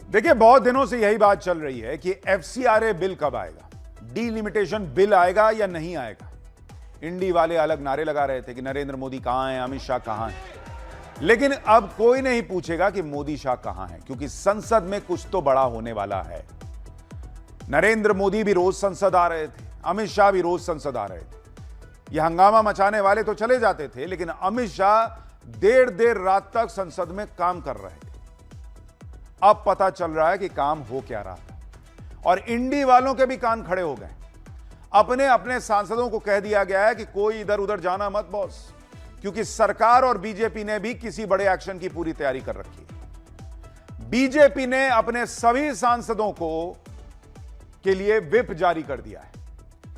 देखिए, बहुत दिनों से यही बात चल रही है कि एफसीआरए बिल कब आएगा, डीलिमिटेशन बिल आएगा या नहीं आएगा। इंडी वाले अलग नारे लगा रहे थे कि नरेंद्र मोदी कहां हैं, अमित शाह कहां हैं। लेकिन अब कोई नहीं पूछेगा कि मोदी शाह कहां हैं, क्योंकि संसद में कुछ तो बड़ा होने वाला है। नरेंद्र मोदी भी रोज संसद आ रहे थे, अमित शाह भी रोज संसद आ रहे थे। यह हंगामा मचाने वाले तो चले जाते थे, लेकिन अमित शाह देर देर रात तक संसद में काम कर रहे थे। अब पता चल रहा है कि काम हो क्या रहा था, और इंडी वालों के भी कान खड़े हो गए। अपने अपने सांसदों को कह दिया गया है कि कोई इधर उधर जाना मत बॉस, क्योंकि सरकार और बीजेपी ने भी किसी बड़े एक्शन की पूरी तैयारी कर रखी है। बीजेपी ने अपने सभी सांसदों को के लिए व्हिप जारी कर दिया है।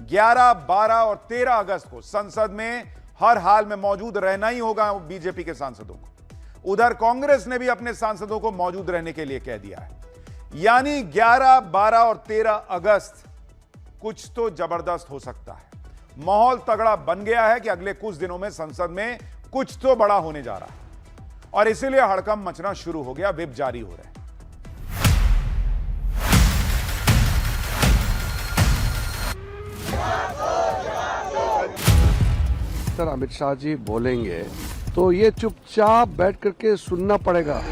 11, 12 और 13 अगस्त को संसद में हर हाल में मौजूद रहना ही होगा बीजेपी के सांसदों को। उधर कांग्रेस ने भी अपने सांसदों को मौजूद रहने के लिए कह दिया है। यानी 11, 12 और 13 अगस्त कुछ तो जबरदस्त हो सकता है। माहौल तगड़ा बन गया है कि अगले कुछ दिनों में संसद में कुछ तो बड़ा होने जा रहा है, और इसीलिए हड़कंप मचना शुरू हो गया, व्हिप जारी हो रहे हैं। सर, अमित शाह जी बोलेंगे तो ये चुपचाप बैठ करके सुनना पड़ेगा।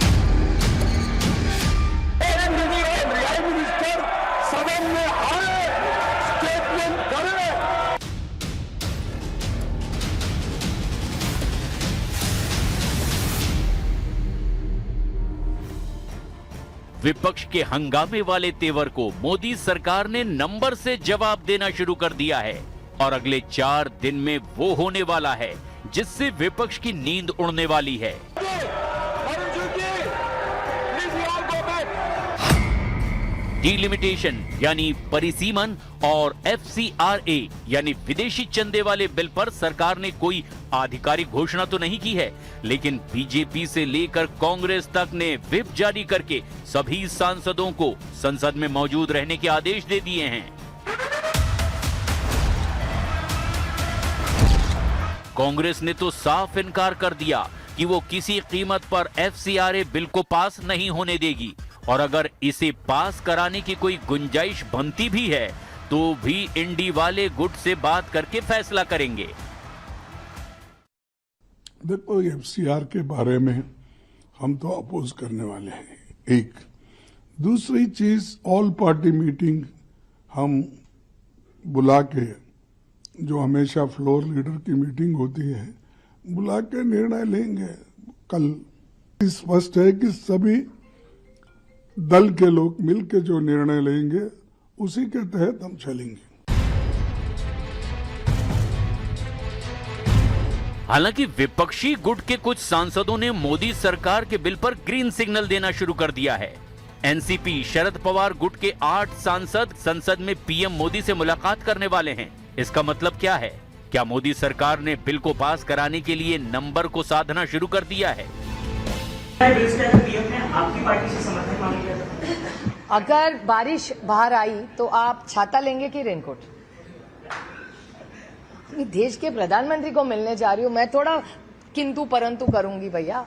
विपक्ष के हंगामे वाले तेवर को मोदी सरकार ने नंबर से जवाब देना शुरू कर दिया है, और अगले 4 दिन में वो होने वाला है जिससे विपक्ष की नींद उड़ने वाली है। डीलिमिटेशन यानी परिसीमन और एफसीआरए यानी विदेशी चंदे वाले बिल पर सरकार ने कोई आधिकारिक घोषणा तो नहीं की है, लेकिन बीजेपी से लेकर कांग्रेस तक ने व्हिप जारी करके सभी सांसदों को संसद में मौजूद रहने के आदेश दे दिए हैं। कांग्रेस ने तो साफ इनकार कर दिया कि वो किसी कीमत पर एफसीआरए बिल को पास नहीं होने देगी, और अगर इसे पास कराने की कोई गुंजाइश बनती भी है तो भी इंडी वाले गुट से बात करके फैसला करेंगे। देखो, एफसीआर के बारे में हम तो अपोज करने वाले हैं। एक दूसरी चीज, ऑल पार्टी मीटिंग हम बुला के, जो हमेशा फ्लोर लीडर की मीटिंग होती है, बुला के निर्णय लेंगे। कल स्पष्ट है कि सभी दल के लोग मिलकर जो निर्णय लेंगे उसी के तहत हम चलेंगे। हालांकि विपक्षी गुट के कुछ सांसदों ने मोदी सरकार के बिल पर ग्रीन सिग्नल देना शुरू कर दिया है। एनसीपी शरद पवार गुट के 8 सांसद संसद में पीएम मोदी से मुलाकात करने वाले हैं। इसका मतलब क्या है? क्या मोदी सरकार ने बिल को पास कराने के लिए नंबर को साधना शुरू कर दिया है? आपकी पार्टी से समर्थन मांग लिया। अगर बारिश बाहर आई तो आप छाता लेंगे कि रेनकोट? देश के प्रधानमंत्री को मिलने जा रही हूँ, मैं थोड़ा किंतु परंतु करूंगी भैया,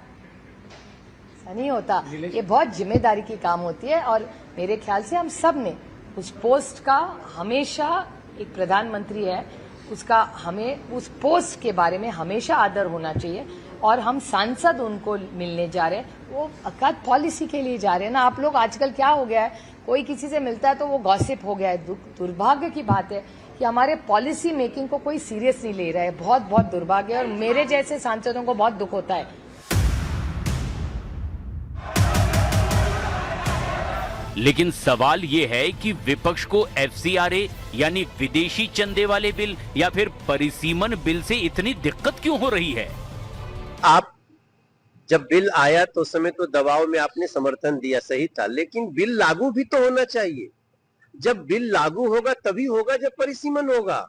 ऐसा नहीं होता। ये बहुत जिम्मेदारी की काम होती है, और मेरे ख्याल से हम सब ने उस पोस्ट का, हमेशा एक प्रधानमंत्री है उसका, हमें उस पोस्ट के बारे में हमेशा आदर होना चाहिए। और हम सांसद उनको मिलने जा रहे हैं, वो अकाद पॉलिसी के लिए जा रहे हैं ना। आप लोग आजकल क्या हो गया है, कोई किसी से मिलता है तो वो गॉसिप हो गया है। दुर्भाग्य की बात है कि हमारे पॉलिसी मेकिंग को कोई सीरियस नहीं ले रहा है। बहुत बहुत दुर्भाग्य है, और मेरे जैसे सांसदों को बहुत दुख होता है। लेकिन सवाल ये है कि विपक्ष को एफसीआरए यानी विदेशी चंदे वाले बिल या फिर परिसीमन बिल से इतनी दिक्कत क्यों हो रही है? आप जब बिल आया तो उस समय तो दबाव में आपने समर्थन दिया, सही था, लेकिन बिल लागू भी तो होना चाहिए। जब बिल लागू होगा तभी होगा जब परिसीमन होगा।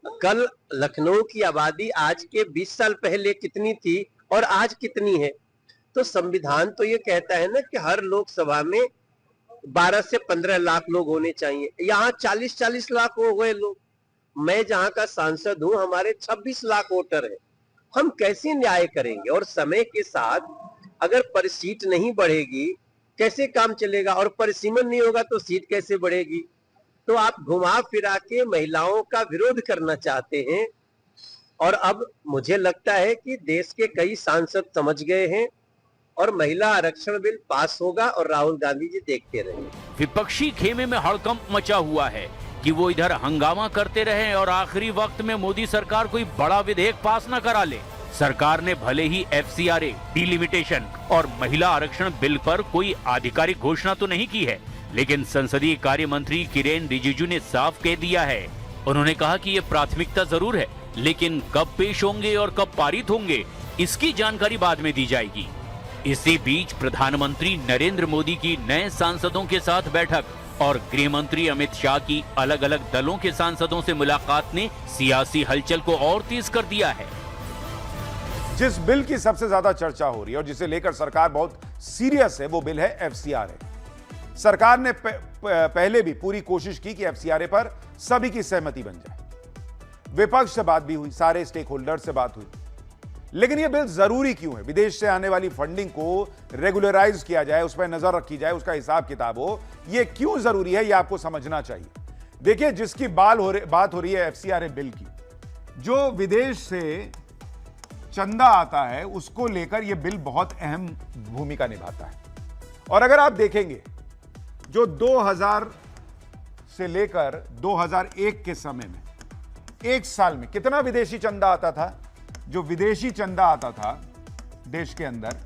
कल लखनऊ की आबादी आज के 20 साल पहले कितनी थी और आज कितनी है? तो संविधान तो ये कहता है ना कि हर लोकसभा में 12 से 15 लाख लोग होने चाहिए। यहाँ 40-40 लाख हो गए लोग। मैं जहां का सांसद हूं, हमारे 26 लाख वोटर है। हम कैसे न्याय करेंगे? और समय के साथ अगर पर सीट नहीं बढ़ेगी, कैसे काम चलेगा, और परिसीमन नहीं होगा तो सीट कैसे बढ़ेगी। तो आप घुमा फिरा के महिलाओं का विरोध करना चाहते हैं, और अब मुझे लगता है कि देश के कई सांसद समझ गए हैं और महिला आरक्षण बिल पास होगा और राहुल गांधी जी देखते रहेंगे। विपक्षी खेमे में हड़कंप मचा हुआ है कि वो इधर हंगामा करते रहे और आखिरी वक्त में मोदी सरकार कोई बड़ा विधेयक पास न करा ले। सरकार ने भले ही FCRA, डिलिमिटेशन और महिला आरक्षण बिल पर कोई आधिकारिक घोषणा तो नहीं की है, लेकिन संसदीय कार्य मंत्री किरेन रिजिजू ने साफ कह दिया है। उन्होंने कहा कि ये प्राथमिकता जरूर है, लेकिन कब पेश होंगे और कब पारित होंगे इसकी जानकारी बाद में दी जाएगी। इसी बीच प्रधानमंत्री नरेंद्र मोदी की नए सांसदों के साथ बैठक और गृह मंत्री अमित शाह की अलग अलग दलों के सांसदों से मुलाकात ने सियासी हलचल को और तेज कर दिया है। जिस बिल की सबसे ज्यादा चर्चा हो रही है और जिसे लेकर सरकार बहुत सीरियस है, वो बिल है FCRA। सरकार ने पहले भी पूरी कोशिश की कि FCRA पर सभी की सहमति बन जाए। विपक्ष से बात भी हुई, सारे स्टेक होल्डर से बात हुई, लेकिन यह बिल जरूरी क्यों है? विदेश से आने वाली फंडिंग को रेगुलराइज किया जाए, उस पर नजर रखी जाए, उसका हिसाब किताब हो, यह क्यों जरूरी है, यह आपको समझना चाहिए। देखिए, जिसकी बात हो रही है FCRA बिल की, जो विदेश से चंदा आता है उसको लेकर यह बिल बहुत अहम भूमिका निभाता है। और अगर आप देखेंगे, जो 2000 से लेकर 2001 के समय में एक साल में कितना विदेशी चंदा आता था, जो विदेशी चंदा आता था देश के अंदर,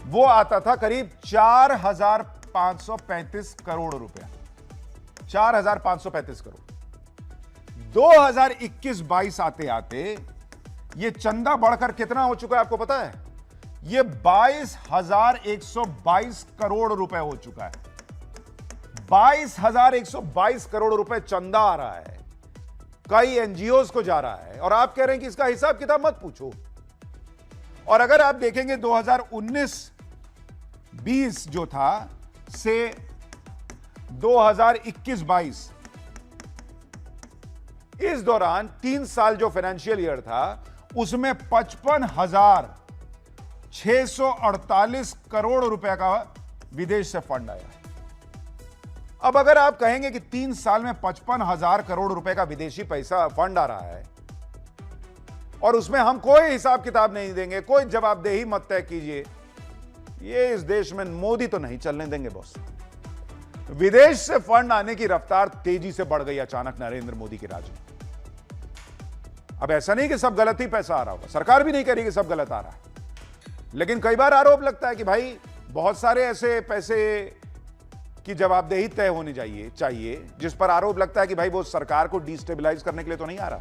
वो आता था करीब 4535 करोड़ रुपया। 4535 करोड़। 2021-22 आते आते ये चंदा बढ़कर कितना हो चुका है आपको पता है? ये 22,122 करोड़ रुपए हो चुका है। 22,122 करोड़ रुपए चंदा आ रहा है, कई एनजीओज को जा रहा है, और आप कह रहे हैं कि इसका हिसाब किताब मत पूछो। और अगर आप देखेंगे 2019-20 जो था से 2021-22, इस दौरान 3 साल जो फाइनेंशियल ईयर था उसमें 55,648 करोड़ रुपए का विदेश से फंड आया। अब अगर आप कहेंगे कि 3 साल में 55,000 करोड़ रुपए का विदेशी पैसा फंड आ रहा है और उसमें हम कोई हिसाब किताब नहीं देंगे, कोई जवाबदेही मत तय कीजिए, ये इस देश में मोदी तो नहीं चलने देंगे बॉस। विदेश से फंड आने की रफ्तार तेजी से बढ़ गई अचानक नरेंद्र मोदी के राज में। अब ऐसा नहीं कि सब गलत ही पैसा आ रहा होगा, सरकार भी नहीं कह रही कि सब गलत आ रहा है, लेकिन कई बार आरोप लगता है कि भाई बहुत सारे ऐसे पैसे की जवाबदेही तय होनी चाहिए जिस पर आरोप लगता है कि भाई वो सरकार को डिस्टेबलाइज करने के लिए तो नहीं आ रहा,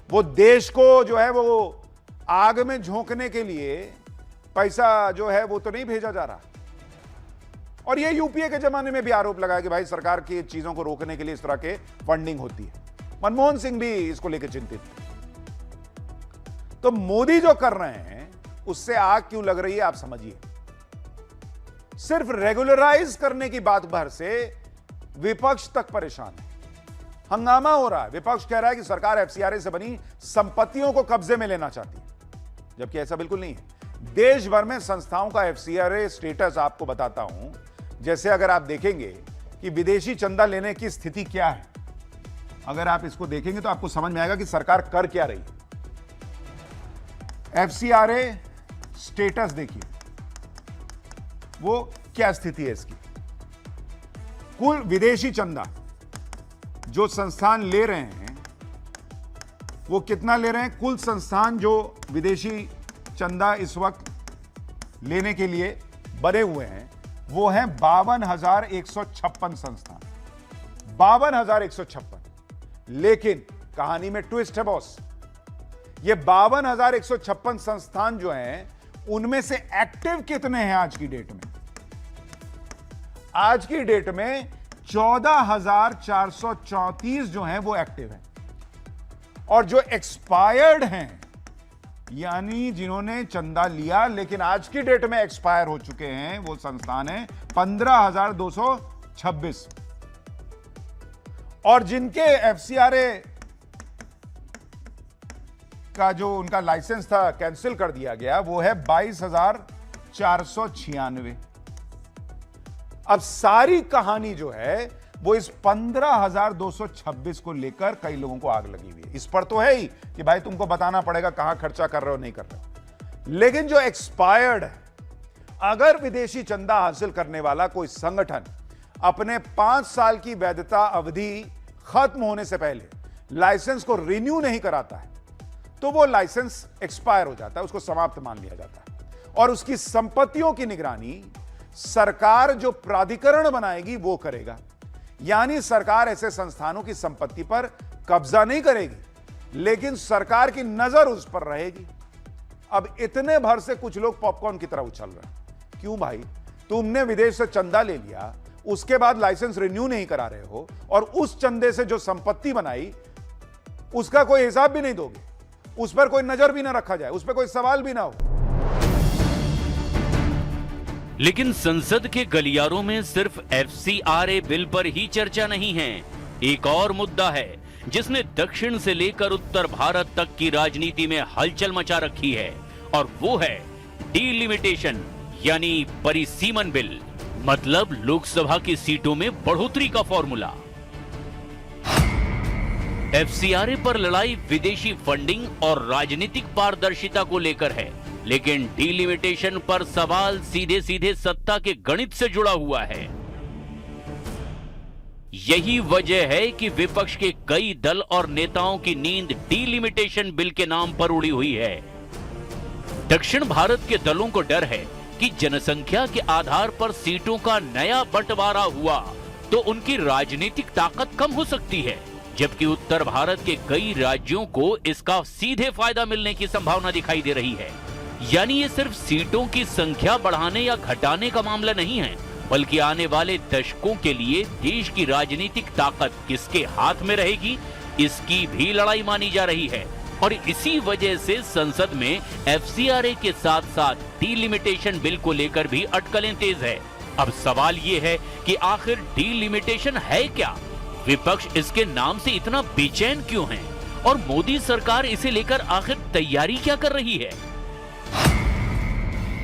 वो देश को जो है वो आग में झोंकने के लिए पैसा जो है वो तो नहीं भेजा जा रहा। और ये यूपीए के जमाने में भी आरोप लगा कि भाई सरकार की चीजों को रोकने के लिए इस तरह के फंडिंग होती है। मनमोहन सिंह भी इसको लेकर चिंतित थे। तो मोदी जो कर रहे हैं उससे आग क्यों लग रही है आप समझिए। सिर्फ रेगुलराइज करने की बात भर से विपक्ष तक परेशान है, हंगामा हो रहा है। विपक्ष कह रहा है कि सरकार FCRA से बनी संपत्तियों को कब्जे में लेना चाहती है, जबकि ऐसा बिल्कुल नहीं है। देश भर में संस्थाओं का FCRA स्टेटस आपको बताता हूं। जैसे अगर आप देखेंगे कि विदेशी चंदा लेने की स्थिति क्या है, अगर आप इसको देखेंगे तो आपको समझ में आएगा कि सरकार कर क्या रही है। FCRA स्टेटस देखिए, वो क्या स्थिति है इसकी। कुल विदेशी चंदा जो संस्थान ले रहे हैं वो कितना ले रहे हैं? कुल संस्थान जो विदेशी चंदा इस वक्त लेने के लिए बने हुए हैं वो हैं 52,156 संस्थान। 52,156। लेकिन कहानी में ट्विस्ट है बॉस, ये 52,156 संस्थान जो हैं उनमें से एक्टिव कितने हैं आज की डेट में? आज की डेट में 14,434 जो हैं वो एक्टिव हैं, और जो एक्सपायर्ड हैं यानी जिन्होंने चंदा लिया लेकिन आज की डेट में एक्सपायर हो चुके हैं वो संस्थान है 15,226, और जिनके FCRA का जो उनका लाइसेंस था कैंसिल कर दिया गया वो है 496। अब सारी कहानी जो है वो इस 15,226 को लेकर कई लोगों को आग लगी हुई है। इस पर तो है ही कि भाई तुमको बताना पड़ेगा कहां खर्चा कर रहे हो नहीं कर रहे हो, लेकिन जो एक्सपायर्ड है, अगर विदेशी चंदा हासिल करने वाला कोई संगठन अपने 5 साल की वैधता अवधि खत्म होने से पहले लाइसेंस को रिन्यू नहीं कराता है तो वो लाइसेंस एक्सपायर हो जाता है, उसको समाप्त मान लिया जाता है और उसकी संपत्तियों की निगरानी सरकार जो प्राधिकरण बनाएगी वो करेगा। यानी सरकार ऐसे संस्थानों की संपत्ति पर कब्जा नहीं करेगी, लेकिन सरकार की नजर उस पर रहेगी। अब इतने भर से कुछ लोग पॉपकॉर्न की तरह उछल रहे हैं। क्यों भाई? तुमने विदेश से चंदा ले लिया, उसके बाद लाइसेंस रिन्यू नहीं करा रहे हो और उस चंदे से जो संपत्ति बनाई उसका कोई हिसाब भी नहीं दोगे, उस पर कोई नजर भी ना रखा जाए, उस पर कोई सवाल भी ना हो। लेकिन संसद के गलियारों में सिर्फ FCRA बिल पर ही चर्चा नहीं है। एक और मुद्दा है जिसने दक्षिण से लेकर उत्तर भारत तक की राजनीति में हलचल मचा रखी है और वो है डीलिमिटेशन यानी परिसीमन बिल, मतलब लोकसभा की सीटों में बढ़ोतरी का फॉर्मूला। FCRA पर लड़ाई विदेशी फंडिंग और राजनीतिक पारदर्शिता को लेकर है, लेकिन डीलिमिटेशन पर सवाल सीधे सीधे सत्ता के गणित से जुड़ा हुआ है। यही वजह है कि विपक्ष के कई दल और नेताओं की नींद डीलिमिटेशन बिल के नाम पर उड़ी हुई है। दक्षिण भारत के दलों को डर है कि जनसंख्या के आधार पर सीटों का नया बंटवारा हुआ तो उनकी राजनीतिक ताकत कम हो सकती है, जबकि उत्तर भारत के कई राज्यों को इसका सीधे फायदा मिलने की संभावना दिखाई दे रही है। यानी ये सिर्फ सीटों की संख्या बढ़ाने या घटाने का मामला नहीं है, बल्कि आने वाले दशकों के लिए देश की राजनीतिक ताकत किसके हाथ में रहेगी, इसकी भी लड़ाई मानी जा रही है। और इसी वजह से संसद में FCRA के साथ साथ डीलिमिटेशन बिल को लेकर भी अटकलें तेज है। अब सवाल ये है कि आखिर डीलिमिटेशन है क्या, विपक्ष इसके नाम से इतना बेचैन क्यों है और मोदी सरकार इसे लेकर आखिर तैयारी क्या कर रही है?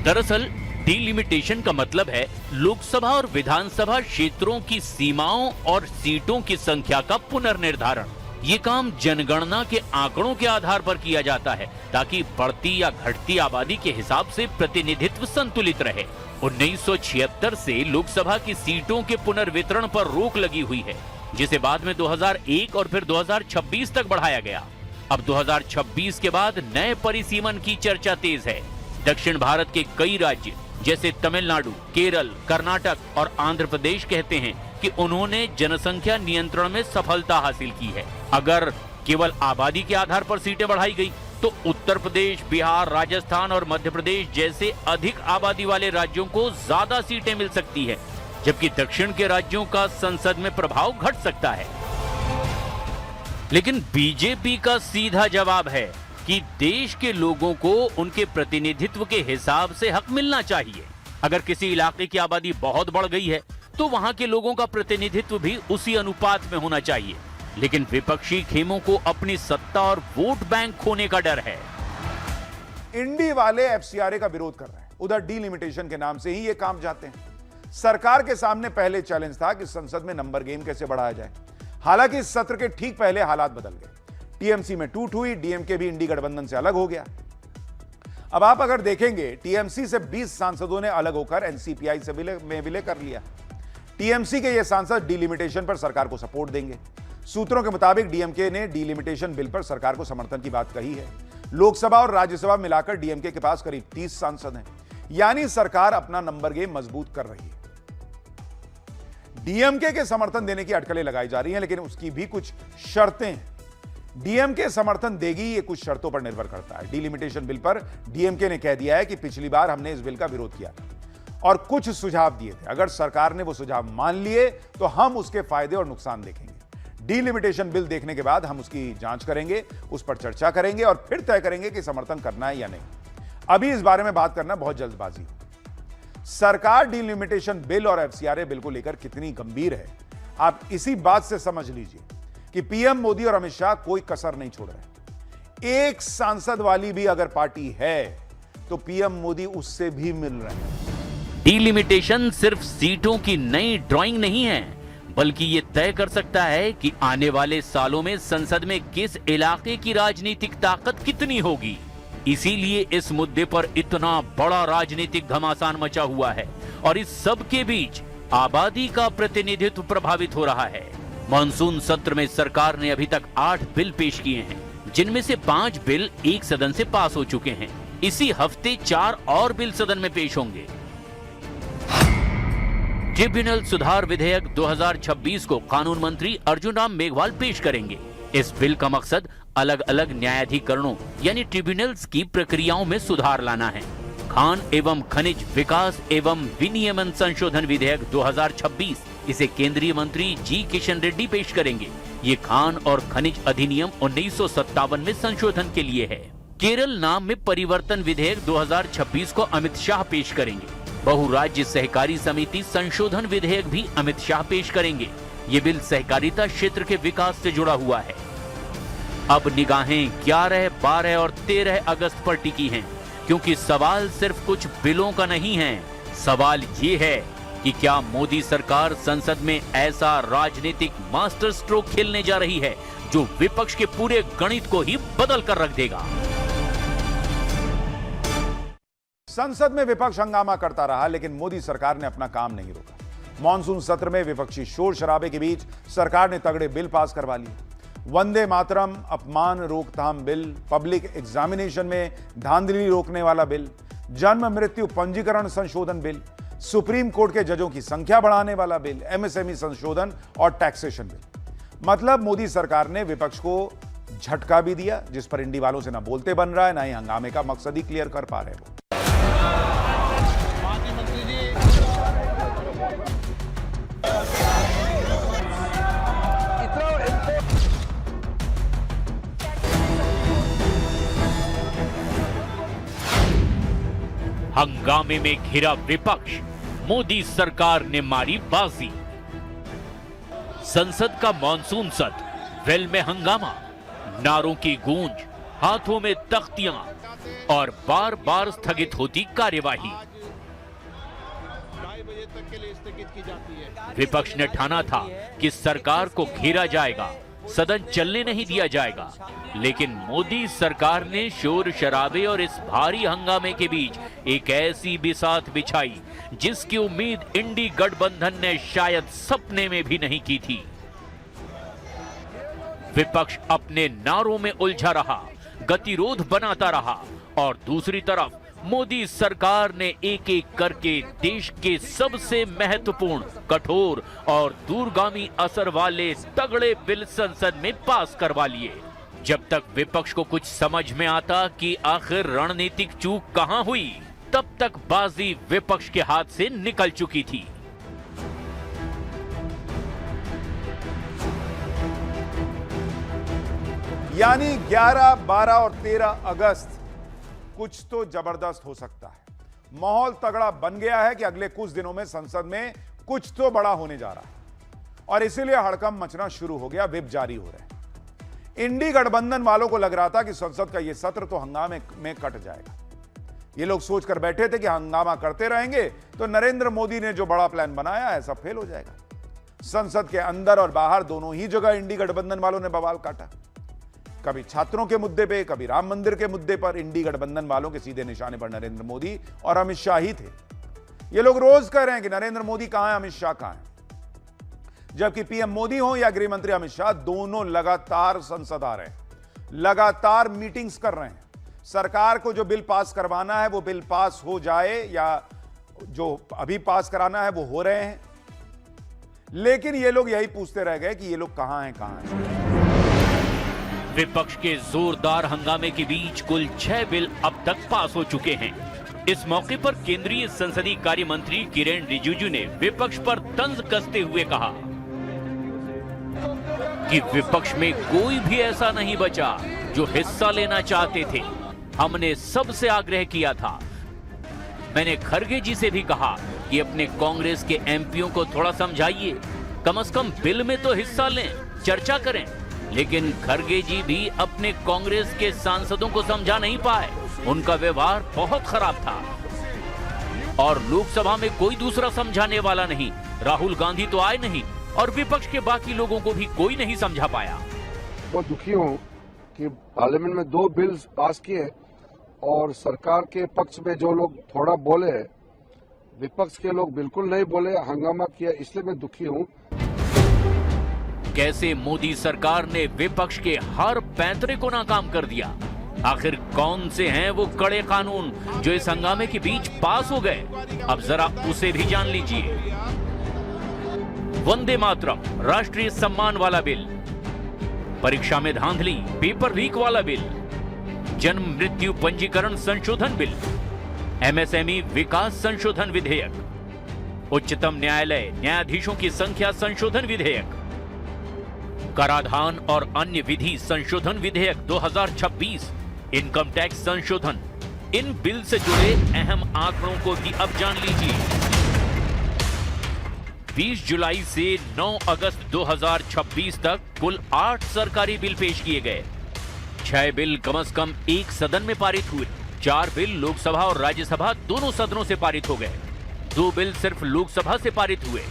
दरअसल डीलिमिटेशन का मतलब है लोकसभा और विधानसभा क्षेत्रों की सीमाओं और सीटों की संख्या का पुनर्निर्धारण। ये काम जनगणना के आंकड़ों के आधार पर किया जाता है ताकि बढ़ती या घटती आबादी के हिसाब से प्रतिनिधित्व संतुलित रहे। 1976 से लोकसभा की सीटों के पुनर्वितरण पर रोक लगी हुई है, जिसे बाद में 2001 और फिर 2026 तक बढ़ाया गया। अब 2026 के बाद नए परिसीमन की चर्चा तेज है। दक्षिण भारत के कई राज्य जैसे तमिलनाडु, केरल, कर्नाटक और आंध्र प्रदेश कहते हैं कि उन्होंने जनसंख्या नियंत्रण में सफलता हासिल की है। अगर केवल आबादी के आधार पर सीटें बढ़ाई गई तो उत्तर प्रदेश, बिहार, राजस्थान और मध्य प्रदेश जैसे अधिक आबादी वाले राज्यों को ज्यादा सीटें मिल सकती है, जबकि दक्षिण के राज्यों का संसद में प्रभाव घट सकता है। लेकिन बीजेपी का सीधा जवाब है कि देश के लोगों को उनके प्रतिनिधित्व के हिसाब से हक मिलना चाहिए। अगर किसी इलाके की आबादी बहुत बढ़ गई है तो वहां के लोगों का प्रतिनिधित्व भी उसी अनुपात में होना चाहिए। लेकिन विपक्षी खेमों को अपनी सत्ता और वोट बैंक खोने का डर है। इंडी वाले FCRA का विरोध कर रहे हैं, उधर डीलिमिटेशन के नाम से ही ये काम जाते हैं। सरकार के सामने पहले चैलेंज था कि संसद में नंबर गेम कैसे बढ़ाया जाए। हालांकि इस सत्र के ठीक पहले हालात बदल गए। टीएमसी में टूट हुई, डीएमके भी इंडी गठबंधन से अलग हो गया। अब आप अगर देखेंगे टीएमसी से 20 सांसदों ने अलग होकर एनसीपीआई से विलय कर लिया। टीएमसी के ये सांसद डीलिमिटेशन पर सरकार को सपोर्ट देंगे। सूत्रों के मुताबिक डीएमके ने डीलिमिटेशन बिल पर सरकार को समर्थन की बात कही है। लोकसभा और राज्यसभा मिलाकर डीएमके के पास करीब 30 सांसद हैं, यानी सरकार अपना नंबर गेम मजबूत कर रही है। डीएमके के समर्थन देने की अटकलें लगाई जा रही हैं, लेकिन उसकी भी कुछ शर्तें हैं। डीएमके समर्थन देगी, ये कुछ शर्तों पर निर्भर करता है। डीलिमिटेशन बिल पर डीएमके ने कह दिया है कि पिछली बार हमने इस बिल का विरोध किया था और कुछ सुझाव दिए थे। अगर सरकार ने वो सुझाव मान लिए तो हम उसके फायदे और नुकसान देखेंगे। डीलिमिटेशन बिल देखने के बाद हम उसकी जांच करेंगे, उस पर चर्चा करेंगे और फिर तय करेंगे कि समर्थन करना है या नहीं। अभी इस बारे में बात करना बहुत जल्दबाजी है। सरकार डीलिमिटेशन बिल और FCRA बिल को लेकर कितनी गंभीर है, आप इसी बात से समझ लीजिए कि पीएम मोदी और अमित शाह कोई कसर नहीं छोड़ रहे। एक सांसद वाली भी अगर पार्टी है तो पीएम मोदी उससे भी मिल रहे हैं। डिलिमिटेशन सिर्फ सीटों की नई ड्राइंग नहीं है, बल्कि ये तय कर सकता है कि आने वाले सालों में संसद में किस इलाके की राजनीतिक ताकत कितनी होगी। इसीलिए इस मुद्दे पर इतना बड़ा राजनीतिक घमासान मचा हुआ है और इस सब के बीच आबादी का प्रतिनिधित्व प्रभावित हो रहा है। मॉनसून सत्र में सरकार ने अभी तक 8 बिल पेश किए हैं, जिनमें से 5 बिल एक सदन से पास हो चुके हैं। इसी हफ्ते 4 और बिल सदन में पेश होंगे। ट्रिब्यूनल सुधार विधेयक 2026 को कानून मंत्री अर्जुन राम मेघवाल पेश करेंगे। इस बिल का मकसद अलग अलग न्यायाधिकरणों यानी ट्रिब्यूनल्स की प्रक्रियाओं में सुधार लाना है। खान एवं खनिज विकास एवं विनियमन संशोधन विधेयक 2026, इसे केंद्रीय मंत्री जी किशन रेड्डी पेश करेंगे। ये खान और खनिज अधिनियम 1957 में संशोधन के लिए है। केरल नाम में परिवर्तन विधेयक 2026 को अमित शाह पेश करेंगे। बहुराज्य सहकारी समिति संशोधन विधेयक भी अमित शाह पेश करेंगे। ये बिल सहकारिता क्षेत्र के विकास से जुड़ा हुआ है। अब निगाहें 11, 12 और 13 अगस्त पर टिकी हैं, क्योंकि सवाल सिर्फ कुछ बिलों का नहीं है। सवाल ये है कि क्या मोदी सरकार संसद में ऐसा राजनीतिक मास्टर स्ट्रोक खेलने जा रही है जो विपक्ष के पूरे गणित को ही बदल कर रख देगा। संसद में विपक्ष हंगामा करता रहा, लेकिन मोदी सरकार ने अपना काम नहीं रोका। मॉनसून सत्र में विपक्षी शोर शराबे के बीच सरकार ने तगड़े बिल पास करवा लिए। वंदे मातरम अपमान रोकथाम बिल, पब्लिक एग्जामिनेशन में धांधली रोकने वाला बिल, जन्म मृत्यु पंजीकरण संशोधन बिल, सुप्रीम कोर्ट के जजों की संख्या बढ़ाने वाला बिल, एमएसएमई संशोधन और टैक्सेशन बिल। मतलब मोदी सरकार ने विपक्ष को झटका भी दिया, जिस पर इंडी वालों से ना बोलते बन रहा है, ना ही हंगामे का मकसद ही क्लियर कर पा रहे हैं। हंगामे में घिरा विपक्ष, मोदी सरकार ने मारी बाजी। संसद का मॉनसून सत्र, वेल में हंगामा, नारों की गूंज, हाथों में तख्तियां और बार बार स्थगित होती कार्यवाही। विपक्ष ने ठाना था कि सरकार को घेरा जाएगा, सदन चलने नहीं दिया जाएगा, लेकिन मोदी सरकार ने शोर शराबे और इस भारी हंगामे के बीच एक ऐसी बिसात बिछाई जिसकी उम्मीद इंडी गठबंधन ने शायद सपने में भी नहीं की थी। विपक्ष अपने नारों में उलझा रहा, गतिरोध बनाता रहा और दूसरी तरफ मोदी सरकार ने एक एक करके देश के सबसे महत्वपूर्ण, कठोर और दूरगामी असर वाले तगड़े बिल संसद में पास करवा लिए। जब तक विपक्ष को कुछ समझ में आता कि आखिर रणनीतिक चूक कहां हुई, तब तक बाजी विपक्ष के हाथ से निकल चुकी थी। यानी 11, 12 और 13 अगस्त कुछ तो जबरदस्त हो सकता है। माहौल तगड़ा बन गया है कि अगले कुछ दिनों में संसद में कुछ तो बड़ा होने जा रहा है और इसीलिए हड़कंप मचना शुरू हो गया, व्हिप जारी हो रहे हैं। इंडी गठबंधन वालों को लग रहा था कि संसद का यह सत्र तो हंगामे में कट जाएगा। ये लोग सोचकर बैठे थे कि हंगामा करते रहेंगे तो नरेंद्र मोदी ने जो बड़ा प्लान बनाया है सब फेल हो जाएगा। संसद के अंदर और बाहर दोनों ही जगह इंडी गठबंधन वालों ने बवाल काटा। कभी छात्रों के मुद्दे पे, कभी राम मंदिर के मुद्दे पर इंडी गठबंधन वालों के सीधे निशाने पर नरेंद्र मोदी और अमित शाह ही थे। ये लोग रोज कह रहे हैं कि नरेंद्र मोदी कहां है, अमित शाह कहां है, जबकि पीएम मोदी हो या गृह मंत्री अमित शाह, दोनों लगातार संसद आ रहे हैं, लगातार मीटिंग्स कर रहे हैं। सरकार को जो बिल पास करवाना है वो बिल पास हो जाए या जो अभी पास कराना है वो हो रहे हैं, लेकिन ये लोग यही पूछते रह गए कि ये लोग कहां हैं। विपक्ष के जोरदार हंगामे के बीच कुल 6 बिल अब तक पास हो चुके हैं। इस मौके पर केंद्रीय संसदीय कार्य मंत्री किरेन रिजिजू ने विपक्ष पर तंज कसते हुए कहा कि विपक्ष में कोई भी ऐसा नहीं बचा जो हिस्सा लेना चाहते थे। हमने सबसे आग्रह किया था। मैंने खरगे जी से भी कहा कि अपने कांग्रेस के एमपीओ को थोड़ा समझाइए, कम से कम बिल में तो हिस्सा लें, चर्चा करें। लेकिन खरगे जी भी अपने कांग्रेस के सांसदों को समझा नहीं पाए उनका व्यवहार बहुत खराब था और लोकसभा में कोई दूसरा समझाने वाला नहीं। राहुल गांधी तो आए नहीं और विपक्ष के बाकी लोगों को भी कोई नहीं समझा पाया। बहुत दुखी हूँ कि पार्लियामेंट में 2 बिल्स पास किए और सरकार के पक्ष में जो लोग थोड़ा बोले, विपक्ष के लोग बिल्कुल नहीं बोले, हंगामा किया, इसलिए मैं दुखी हूँ। कैसे मोदी सरकार ने विपक्ष के हर पैंतरे को नाकाम कर दिया। आखिर कौन से हैं वो कड़े कानून जो इस हंगामे के बीच पास हो गए? अब जरा उसे भी जान लीजिए। वंदे मातरम राष्ट्रीय सम्मान वाला बिल, परीक्षा में धांधली पेपर लीक वाला बिल, जन्म मृत्यु पंजीकरण संशोधन बिल, एमएसएमई विकास संशोधन विधेयक, उच्चतम न्यायालय न्यायाधीशों की संख्या संशोधन विधेयक, कराधान और अन्य विधि संशोधन विधेयक 2026, इनकम टैक्स संशोधन। इन बिल से जुड़े अहम आंकड़ों को भी अब जान लीजिए। 20 जुलाई से 9 अगस्त 2026 तक कुल 8 सरकारी बिल पेश किए गए। 6 बिल कम से कम एक सदन में पारित हुए। 4 बिल लोकसभा और राज्यसभा दोनों सदनों से पारित हो गए। 2 बिल सिर्फ लोकसभा से पारित हुए।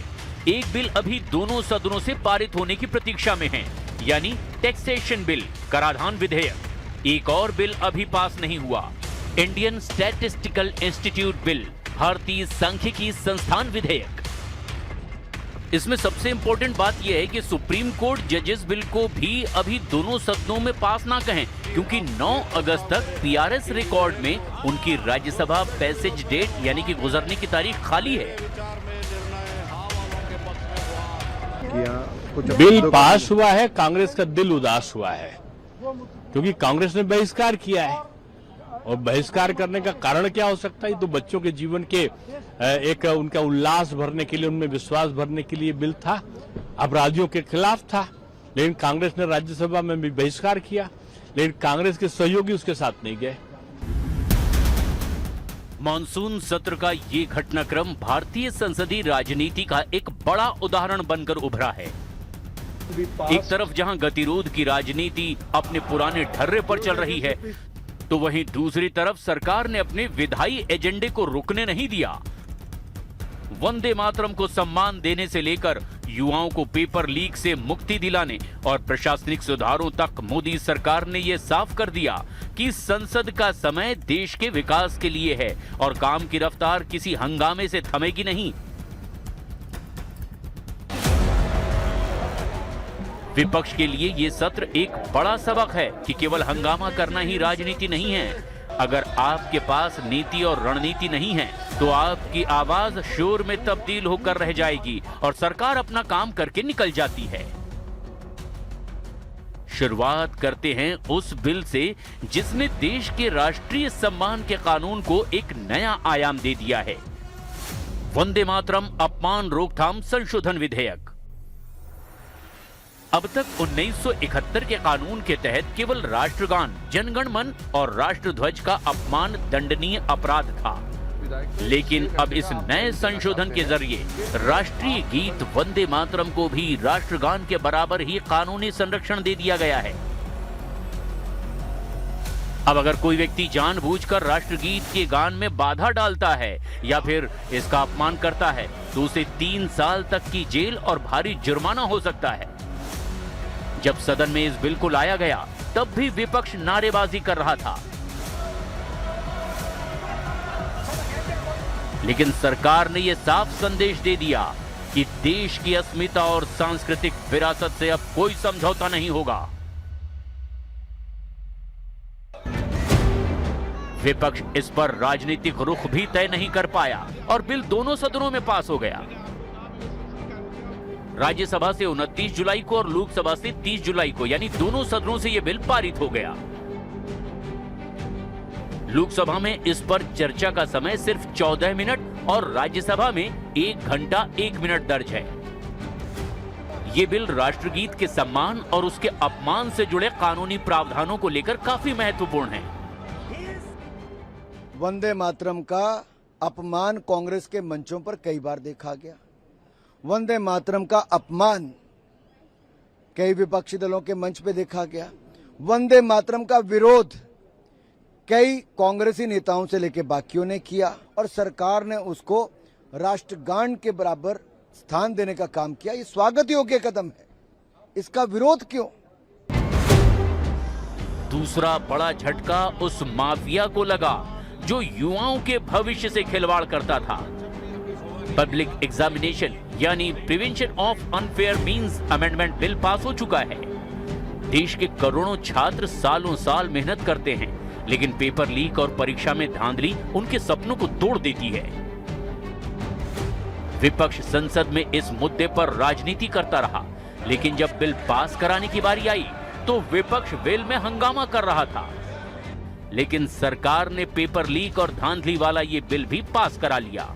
1 बिल अभी दोनों सदनों से पारित होने की प्रतीक्षा में है, यानी टैक्सेशन बिल, कराधान विधेयक। एक और बिल अभी पास नहीं हुआ, इंडियन स्टैटिस्टिकल इंस्टीट्यूट बिल, भारतीय सांख्यिकी संस्थान विधेयक। इसमें सबसे इंपॉर्टेंट बात यह है कि सुप्रीम कोर्ट जजेस बिल को भी अभी दोनों सदनों में पास ना कहें, क्योंकि 9 अगस्त तक पीआरएस रिकॉर्ड में उनकी राज्यसभा पैसेज डेट यानी कि गुजरने की तारीख खाली है। बिल पास हुआ है, कांग्रेस का दिल उदास हुआ है क्योंकि कांग्रेस ने बहिष्कार किया है। और बहिष्कार करने का कारण क्या हो सकता है? तो बच्चों के जीवन के एक उनका उल्लास भरने के लिए, उनमें विश्वास भरने के लिए बिल था, अपराधियों के खिलाफ था। लेकिन कांग्रेस ने राज्यसभा में भी बहिष्कार किया, लेकिन कांग्रेस के सहयोगी उसके साथ नहीं गए। मॉनसून सत्र का ये घटनाक्रम भारतीय संसदीय राजनीति का एक बड़ा उदाहरण बनकर उभरा है। एक तरफ जहां गतिरोध की राजनीति अपने पुराने ढर्रे पर चल रही है, तो वहीं दूसरी तरफ सरकार ने अपने विधायी एजेंडे को रुकने नहीं दिया। वंदे मातरम को सम्मान देने से लेकर युवाओं को पेपर लीक से मुक्ति दिलाने और प्रशासनिक सुधारों तक मोदी सरकार ने यह साफ कर दिया कि संसद का समय देश के विकास के लिए है और काम की रफ्तार किसी हंगामे से थमेगी नहीं। विपक्ष के लिए यह सत्र एक बड़ा सबक है कि केवल हंगामा करना ही राजनीति नहीं है। अगर आपके पास नीति और रणनीति नहीं है तो आपकी आवाज शोर में तब्दील होकर रह जाएगी और सरकार अपना काम करके निकल जाती है। शुरुआत करते हैं उस बिल से जिसने देश के राष्ट्रीय सम्मान के कानून को एक नया आयाम दे दिया है। वंदे मातरम अपमान रोकथाम संशोधन विधेयक। अब तक 1971 के कानून के तहत केवल राष्ट्रगान, जनगण मन और राष्ट्रध्वज का अपमान दंडनीय अपराध था, लेकिन अब इस नए संशोधन के जरिए राष्ट्रीय गीत वंदे मातरम को भी राष्ट्रगान के बराबर ही कानूनी संरक्षण दे दिया गया है। अब अगर कोई व्यक्ति जानबूझकर राष्ट्रगीत के गान में बाधा डालता है या फिर इसका अपमान करता है तो उसे 3 साल तक की जेल और भारी जुर्माना हो सकता है। जब सदन में इस बिल को लाया गया तब भी विपक्ष नारेबाजी कर रहा था, लेकिन सरकार ने यह साफ संदेश दे दिया कि देश की अस्मिता और सांस्कृतिक विरासत से अब कोई समझौता नहीं होगा। विपक्ष इस पर राजनीतिक रुख भी तय नहीं कर पाया और बिल दोनों सदनों में पास हो गया। राज्यसभा से 29 जुलाई को और लोकसभा से 30 जुलाई को, यानी दोनों सदनों से यह बिल पारित हो गया। लोकसभा में इस पर चर्चा का समय सिर्फ 14 मिनट और राज्यसभा में 1 घंटा 1 मिनट दर्ज है। यह बिल राष्ट्रगीत के सम्मान और उसके अपमान से जुड़े कानूनी प्रावधानों को लेकर काफी महत्वपूर्ण है। वंदे मातरम का अपमान कांग्रेस के मंचों पर कई बार देखा गया। वंदे मातरम का अपमान कई विपक्षी दलों के मंच पे देखा गया। वंदे मातरम का विरोध कई कांग्रेसी नेताओं से लेकर बाकियों ने किया और सरकार ने उसको राष्ट्रगान के बराबर स्थान देने का काम किया। ये स्वागत योग्य कदम है, इसका विरोध क्यों? दूसरा बड़ा झटका उस माफिया को लगा जो युवाओं के भविष्य से खिलवाड़ करता था। पब्लिक एग्जामिनेशन यानी prevention of unfair means amendment bill pass हो चुका है। देश के करोड़ों छात्र सालों साल मेहनत करते हैं, लेकिन पेपर लीक और परीक्षा में धांधली उनके सपनों को तोड़ देती है। विपक्ष संसद में इस मुद्दे पर राजनीति करता रहा, लेकिन जब बिल पास कराने की बारी आई तो विपक्ष वेल में हंगामा कर रहा था। लेकिन सरकार ने पेपर लीक और धांधली वाला ये बिल भी पास करा लिया।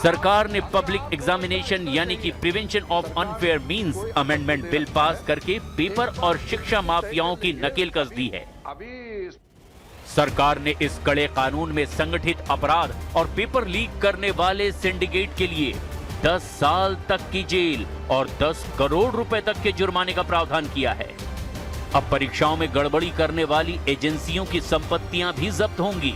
सरकार ने पब्लिक एग्जामिनेशन यानी कि prevention of unfair means amendment bill pass करके पेपर और शिक्षा माफियाओं की नकेल कस दी है। सरकार ने इस कड़े कानून में संगठित अपराध और पेपर लीक करने वाले सिंडिकेट के लिए 10 साल तक की जेल और 10 करोड़ रुपए तक के जुर्माने का प्रावधान किया है। अब परीक्षाओं में गड़बड़ी करने वाली एजेंसियों की संपत्तियां भी जब्त होंगी।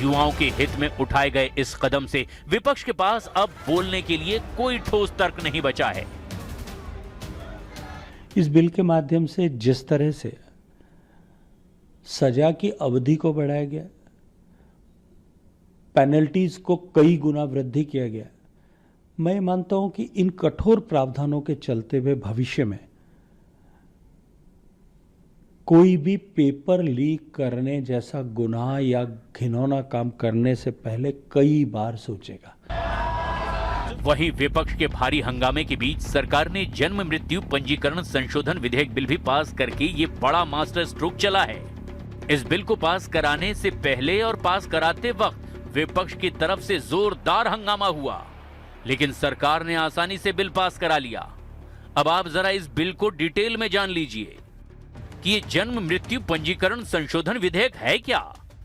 युवाओं के हित में उठाए गए इस कदम से विपक्ष के पास अब बोलने के लिए कोई ठोस तर्क नहीं बचा है। इस बिल के माध्यम से जिस तरह से सजा की अवधि को बढ़ाया गया, पेनल्टीज को कई गुना वृद्धि किया गया, मैं मानता हूं कि इन कठोर प्रावधानों के चलते हुए भविष्य में कोई भी पेपर लीक करने जैसा गुनाह या घिनौना काम करने से पहले कई बार सोचेगा। वहीं विपक्ष के भारी हंगामे के बीच सरकार ने जन्म मृत्यु पंजीकरण संशोधन विधेयक बिल भी पास करके ये बड़ा मास्टर स्ट्रोक चला है। इस बिल को पास कराने से पहले और पास कराते वक्त विपक्ष की तरफ से जोरदार हंगामा हुआ, लेकिन सरकार ने आसानी से बिल पास करा लिया। अब आप जरा इस बिल को डिटेल में जान लीजिए कि ये जन्म मृत्यु पंजीकरण संशोधन विधेयक है क्या।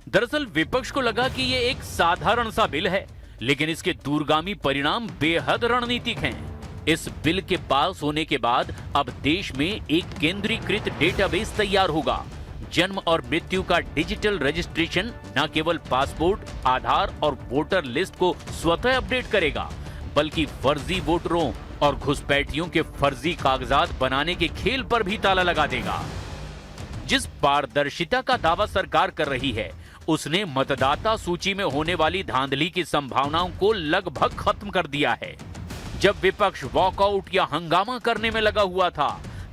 दरअसल विपक्ष को लगा कि ये एक साधारण सा बिल है, लेकिन इसके दूरगामी परिणाम बेहद रणनीतिक हैं। इस बिल के पास होने के बाद अब देश में एक केंद्रीकृत डेटाबेस तैयार होगा। जन्म और मृत्यु का डिजिटल रजिस्ट्रेशन न केवल पासपोर्ट, आधार और वोटर लिस्ट को स्वतः अपडेट करेगा, बल्कि फर्जी वोटरों और घुसपैठियों के फर्जी कागजात बनाने के खेल पर भी ताला लगा देगा। जिस पारदर्शिता का दावा सरकार कर रही है, उसने मतदाता सूची में होने वाली धांधली की संभावनाओं को लगभग खत्म कर दिया है। जब विपक्ष वॉकआउट या हंगामा करने में लगा हुआ था,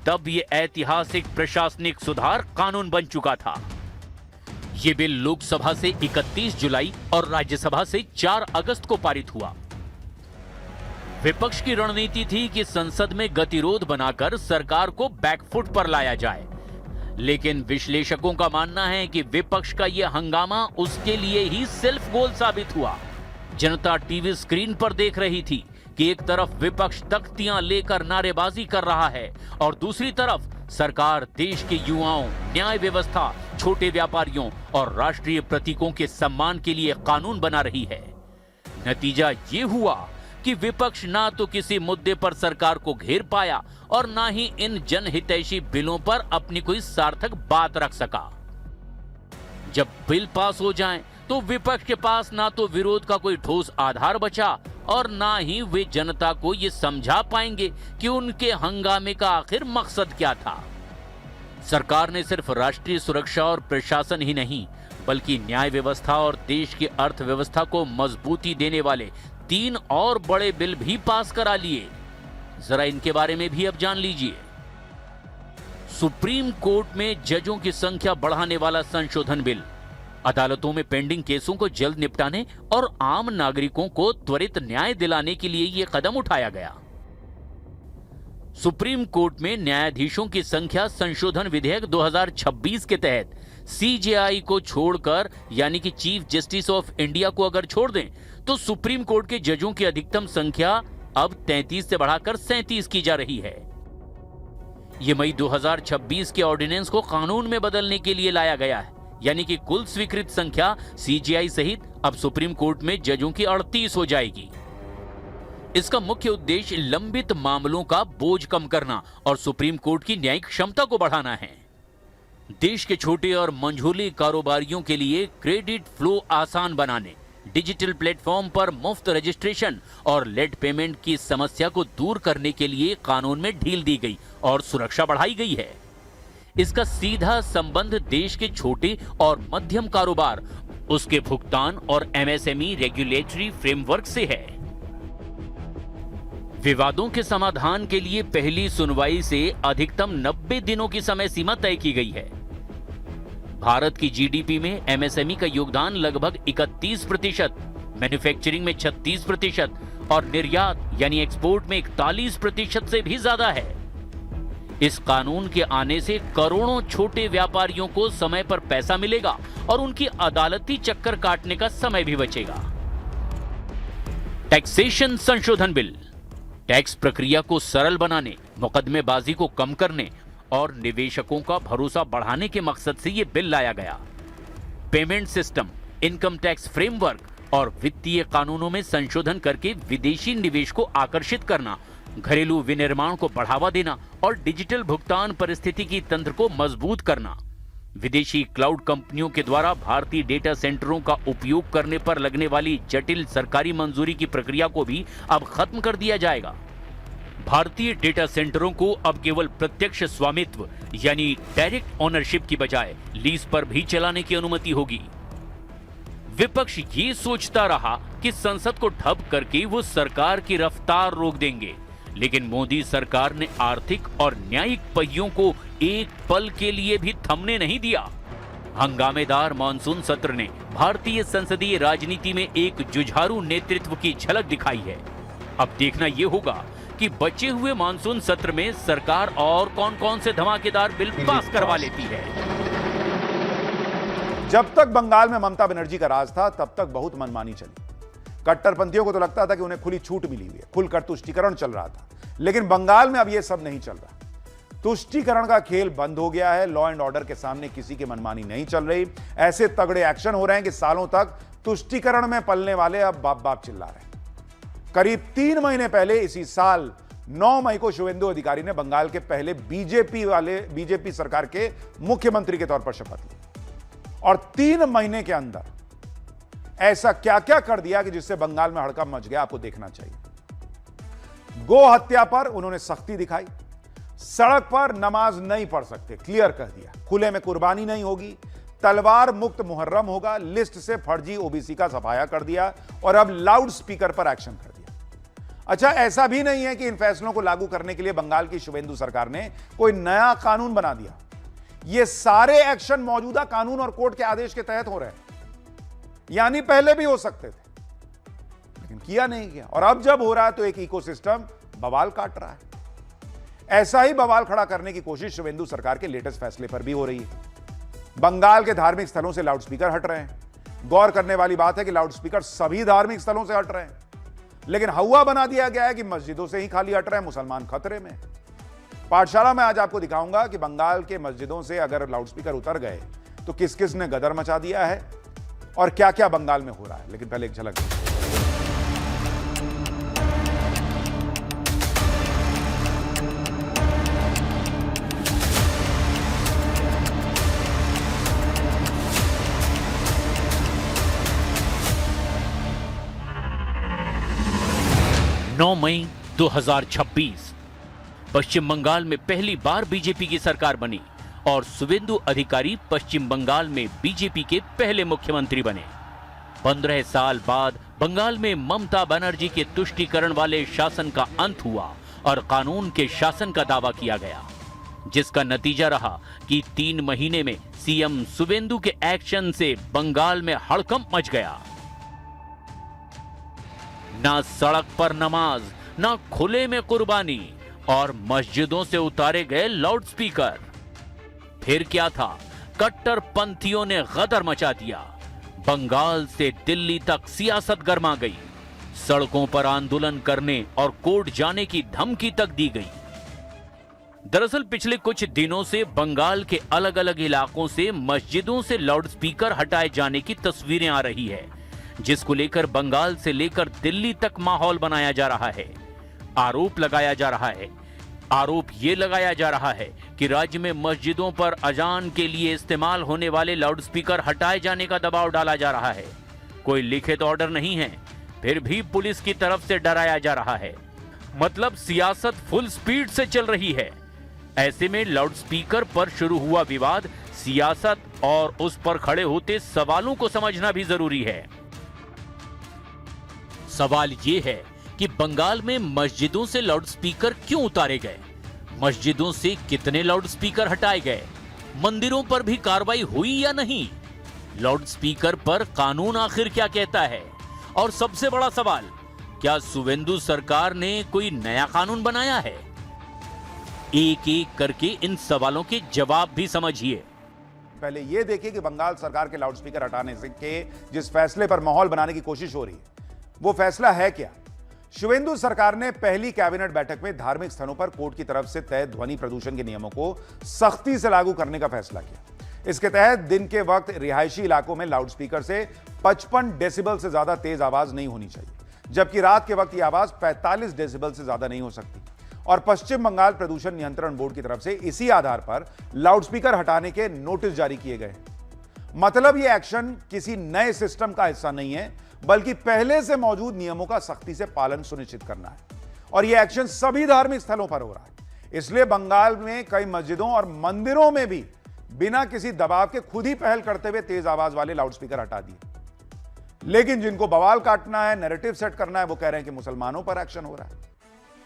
तब ये ऐतिहासिक प्रशासनिक सुधार कानून बन चुका था। ये बिल लोकसभा से 31 जुलाई और राज्यसभा से 4 अगस्त को पारित हुआ। विपक्ष की रणनीति थी कि संसद में गतिरोध बनाकर सरकार को बैकफुट पर लाया जाए, लेकिन विश्लेषकों का मानना है कि विपक्ष का यह हंगामा उसके लिए ही सेल्फ गोल साबित हुआ। जनता टीवी स्क्रीन पर देख रही थी कि एक तरफ विपक्ष तख्तियां लेकर नारेबाजी कर रहा है और दूसरी तरफ सरकार देश के युवाओं, न्याय व्यवस्था, छोटे व्यापारियों और राष्ट्रीय प्रतीकों के सम्मान के लिए कानून बना रही है। नतीजा ये हुआ कि विपक्ष ना तो किसी मुद्दे पर सरकार को घेर पाया और ना ही इन जनहितैषी बिलों पर अपनी कोई सार्थक बात रख सका। जब बिल पास हो जाएं, तो विपक्ष के पास ना तो विरोध का कोई ठोस आधार बचा और ना ही वे जनता को ये समझा पाएंगे कि उनके हंगामे का आखिर मकसद क्या था। सरकार ने सिर्फ राष्ट्रीय सुरक्षा और प्रशासन ही नहीं, बल्कि न्याय व्यवस्था और देश की अर्थव्यवस्था को मजबूती देने वाले 3 और बड़े बिल भी पास करा लिए। जरा इनके बारे में भी अब जान लीजिए। सुप्रीम कोर्ट में जजों की संख्या बढ़ाने वाला संशोधन बिल, अदालतों में पेंडिंग केसों को जल्द निपटाने और आम नागरिकों को त्वरित न्याय दिलाने के लिए यह कदम उठाया गया। सुप्रीम कोर्ट में न्यायाधीशों की संख्या संशोधन विधेयक 2026 के तहत सीजेआई को छोड़कर, यानी कि चीफ जस्टिस ऑफ इंडिया को अगर छोड़ दें, तो सुप्रीम कोर्ट के जजों की अधिकतम संख्या अब 33 से बढ़ाकर 37 की जा रही है। यह मई 2026 के ऑर्डिनेंस को कानून में बदलने के लिए लाया गया है, यानी कि कुल स्वीकृत संख्या सीजेआई सहित अब सुप्रीम कोर्ट में जजों की 38 हो जाएगी। इसका मुख्य उद्देश्य लंबित मामलों का बोझ कम करना और सुप्रीम कोर्ट की न्यायिक क्षमता को बढ़ाना है। देश के छोटे और मंझोले कारोबारियों के लिए क्रेडिट फ्लो आसान बनाने, डिजिटल प्लेटफॉर्म पर मुफ्त रजिस्ट्रेशन और लेट पेमेंट की समस्या को दूर करने के लिए कानून में ढील दी गई और सुरक्षा बढ़ाई गई है। इसका सीधा संबंध देश के छोटे और मध्यम कारोबार, उसके भुगतान और एमएसएमई रेगुलेटरी फ्रेमवर्क से है। विवादों के समाधान के लिए पहली सुनवाई से अधिकतम 90 दिनों की समय सीमा तय की गई है। भारत की जीडीपी में एमएसएमई का योगदान लगभग 31%, मैन्युफैक्चरिंग में 36% और निर्यात यानी एक्सपोर्ट में 41% से भी ज्यादा है। इस कानून के आने से करोड़ों छोटे व्यापारियों को समय पर पैसा मिलेगा और उनकी अदालती चक्कर काटने का समय भी बचेगा। टैक्सेशन संशोधन बिल टैक्स प्रक्रिया को सरल बनाने, मुकदमेबाजी को कम करने और निवेशकों का भरोसा बढ़ाने के मकसद से यह बिल लाया गया। Payment system, income tax framework और वित्तीय कानूनों में संशोधन करके विदेशी निवेश को आकर्षित करना, घरेलू विनिर्माण को बढ़ावा देना और डिजिटल भुगतान पारिस्थितिकी तंत्र को मजबूत करना। विदेशी क्लाउड कंपनियों के द्वारा भारतीय डेटा सेंटरों का उपयोग करने पर लगने वाली जटिल सरकारी मंजूरी की प्रक्रिया को भी अब खत्म कर दिया जाएगा। भारतीय डेटा सेंटरों को अब केवल प्रत्यक्ष स्वामित्व यानी डायरेक्ट ओनरशिप की बजाय लीज पर भी चलाने की अनुमति होगी। विपक्ष ये सोचता रहा कि संसद को ठप करके वो सरकार की रफ्तार रोक देंगे, लेकिन मोदी सरकार ने आर्थिक और न्यायिक पहियों को एक पल के लिए भी थमने नहीं दिया। हंगामेदार मानसून सत्र ने भारतीय संसदीय राजनीति में एक जुझारू नेतृत्व की झलक दिखाई है। अब देखना यह होगा कि बचे हुए मानसून सत्र में सरकार और कौन-कौन से धमाकेदार बिल पास करवा लेती है। जब तक बंगाल में ममता बनर्जी का राज था, तब तक बहुत मनमानी चली। कट्टरपंथियों को तो लगता था कि उन्हें खुली छूट मिली हुई है, खुलकर तुष्टीकरण चल रहा था। लेकिन बंगाल में अब यह सब नहीं चल रहा। तुष्टीकरण का खेल बंद हो गया है। लॉ एंड ऑर्डर के सामने किसी की मनमानी नहीं चल रही। ऐसे तगड़े एक्शन हो रहे हैं कि सालों तक तुष्टीकरण में पलने वाले अब बाप बाप चिल्ला रहे हैं। करीब 3 महीने पहले इसी साल 9 मई को शुवेंदु अधिकारी ने बंगाल के पहले बीजेपी सरकार के मुख्यमंत्री के तौर पर शपथ ली और 3 महीने के अंदर ऐसा क्या क्या कर दिया कि जिससे बंगाल में हड़कंप मच गया, आपको देखना चाहिए। गो हत्या पर उन्होंने सख्ती दिखाई। सड़क पर नमाज नहीं पढ़ सकते, क्लियर कर दिया। खुले में कुर्बानी नहीं होगी। तलवार मुक्त मुहर्रम होगा। लिस्ट से फर्जी ओबीसी का सफाया कर दिया और अब लाउड स्पीकर पर एक्शन कर दिया। अच्छा, ऐसा भी नहीं है कि इन फैसलों को लागू करने के लिए बंगाल की शुवेंदु सरकार ने कोई नया कानून बना दिया। ये सारे एक्शन मौजूदा कानून और कोर्ट के आदेश के तहत हो रहे हैं, यानी पहले भी हो सकते थे, लेकिन किया नहीं गया। और अब जब हो रहा है तो एक इकोसिस्टम बवाल काट रहा है। ऐसा ही बवाल खड़ा करने की कोशिश शुवेंदु सरकार के लेटेस्ट फैसले पर भी हो रही है। बंगाल के धार्मिक स्थलों से लाउडस्पीकर हट रहे हैं। गौर करने वाली बात है कि लाउडस्पीकर सभी धार्मिक स्थलों से हट रहे हैं, लेकिन हवा बना दिया गया है कि मस्जिदों से ही खाली हट रहे हैं। मुसलमान खतरे में। पाठशाला में आज आपको दिखाऊंगा कि बंगाल के मस्जिदों से अगर लाउडस्पीकर उतर गए तो किस किस ने गदर मचा दिया है और क्या क्या बंगाल में हो रहा है। लेकिन पहले एक झलक। 9 मई 2026 पश्चिम बंगाल में पहली बार बीजेपी की सरकार बनी और शुवेंदु अधिकारी पश्चिम बंगाल में बीजेपी के पहले मुख्यमंत्री बने। 15 साल बाद बंगाल में ममता बनर्जी के तुष्टीकरण वाले शासन का अंत हुआ और कानून के शासन का दावा किया गया, जिसका नतीजा रहा कि 3 महीने में सीएम शुवेंदु के एक्शन से बंगाल में हड़कंप मच गया। ना सड़क पर नमाज, ना खुले में कुर्बानी और मस्जिदों से उतारे गए लाउडस्पीकर। फिर क्या था? कट्टरपंथियों ने गदर मचा दिया। बंगाल से दिल्ली तक सियासत गर्मा गई। सड़कों पर आंदोलन करने और कोर्ट जाने की धमकी तक दी गई। दरअसल पिछले कुछ दिनों से बंगाल के अलग अलग इलाकों से मस्जिदों से लाउडस्पीकर हटाए जाने की तस्वीरें आ रही है, जिसको लेकर बंगाल से लेकर दिल्ली तक माहौल बनाया जा रहा है। आरोप लगाया जा रहा है आरोप ये लगाया जा रहा है कि राज्य में मस्जिदों पर अजान के लिए इस्तेमाल होने वाले लाउडस्पीकर हटाए जाने का दबाव डाला जा रहा है। कोई लिखित ऑर्डर नहीं है, फिर भी पुलिस की तरफ से डराया जा रहा है। मतलब सियासत फुल स्पीड से चल रही है। ऐसे में लाउडस्पीकर पर शुरू हुआ विवाद सियासत और उस पर खड़े होते सवालों को समझना भी जरूरी है। सवाल ये है कि बंगाल में मस्जिदों से लाउडस्पीकर क्यों उतारे गए, मस्जिदों से कितने लाउडस्पीकर हटाए गए, मंदिरों पर भी कार्रवाई हुई या नहीं, लाउडस्पीकर पर कानून आखिर क्या कहता है, और सबसे बड़ा सवाल, क्या शुवेंदु सरकार ने कोई नया कानून बनाया है? एक एक करके इन सवालों के जवाब भी समझिए। पहले यह देखिए कि बंगाल सरकार के लाउडस्पीकर हटाने से के जिस फैसले पर माहौल बनाने की कोशिश हो रही है, वो फैसला है क्या? शुवेंदु सरकार ने पहली कैबिनेट बैठक में धार्मिक स्थलों पर कोर्ट की तरफ से तय ध्वनि प्रदूषण के नियमों को सख्ती से लागू करने का फैसला किया। इसके तहत दिन के वक्त रिहायशी इलाकों में लाउडस्पीकर से 55 डेसिबल से ज्यादा तेज आवाज नहीं होनी चाहिए, जबकि रात के वक्त यह आवाज 45 डेसिबल से ज्यादा नहीं हो सकती। और पश्चिम बंगाल प्रदूषण नियंत्रण बोर्ड की तरफ से इसी आधार पर लाउडस्पीकर हटाने के नोटिस जारी किए गए। मतलब यह एक्शन किसी नए सिस्टम का हिस्सा नहीं है, बल्कि पहले से मौजूद नियमों का सख्ती से पालन सुनिश्चित करना है। और यह एक्शन सभी धार्मिक स्थलों पर हो रहा है। इसलिए बंगाल में कई मस्जिदों और मंदिरों में भी बिना किसी दबाव के खुद ही पहल करते हुए तेज आवाज वाले लाउडस्पीकर हटा दिए। लेकिन जिनको बवाल काटना है, नैरेटिव सेट करना है, वो कह रहे हैं कि मुसलमानों पर एक्शन हो रहा है।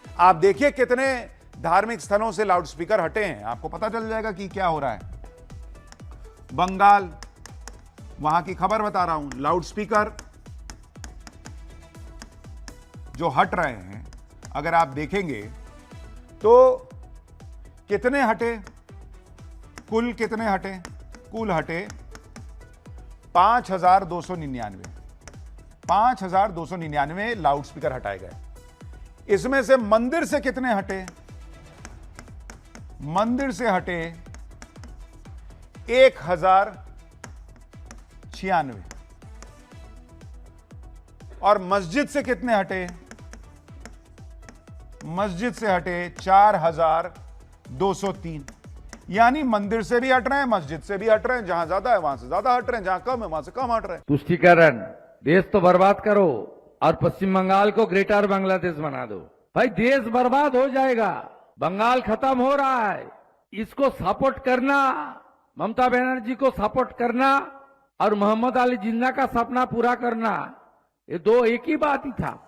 आप देखिए कितने धार्मिक स्थलों से लाउडस्पीकर हटे हैं, आपको पता चल जाएगा कि क्या हो रहा है। बंगाल, वहां की खबर बता रहा हूं, लाउडस्पीकर जो हट रहे हैं, अगर आप देखेंगे तो कितने हटे, कुल कितने हटे, कुल हटे 5299 लाउडस्पीकर हटाए गए। इसमें से मंदिर से कितने हटे, मंदिर से हटे 1096 और मस्जिद से कितने हटे, मस्जिद से हटे 4203। यानी मंदिर से भी हट रहे हैं, मस्जिद से भी हट रहे हैं, जहां ज्यादा है वहां से ज्यादा हट रहे हैं, जहां कम है वहां से कम हट रहे हैं। तुष्टीकरण, देश तो बर्बाद करो और पश्चिम बंगाल को ग्रेटर बांग्लादेश बना दो। भाई देश बर्बाद हो जाएगा, बंगाल खत्म हो रहा है। इसको सपोर्ट करना, ममता बनर्जी को सपोर्ट करना और मोहम्मद अली जिन्ना का सपना पूरा करना, ये दो एक ही बात ही था।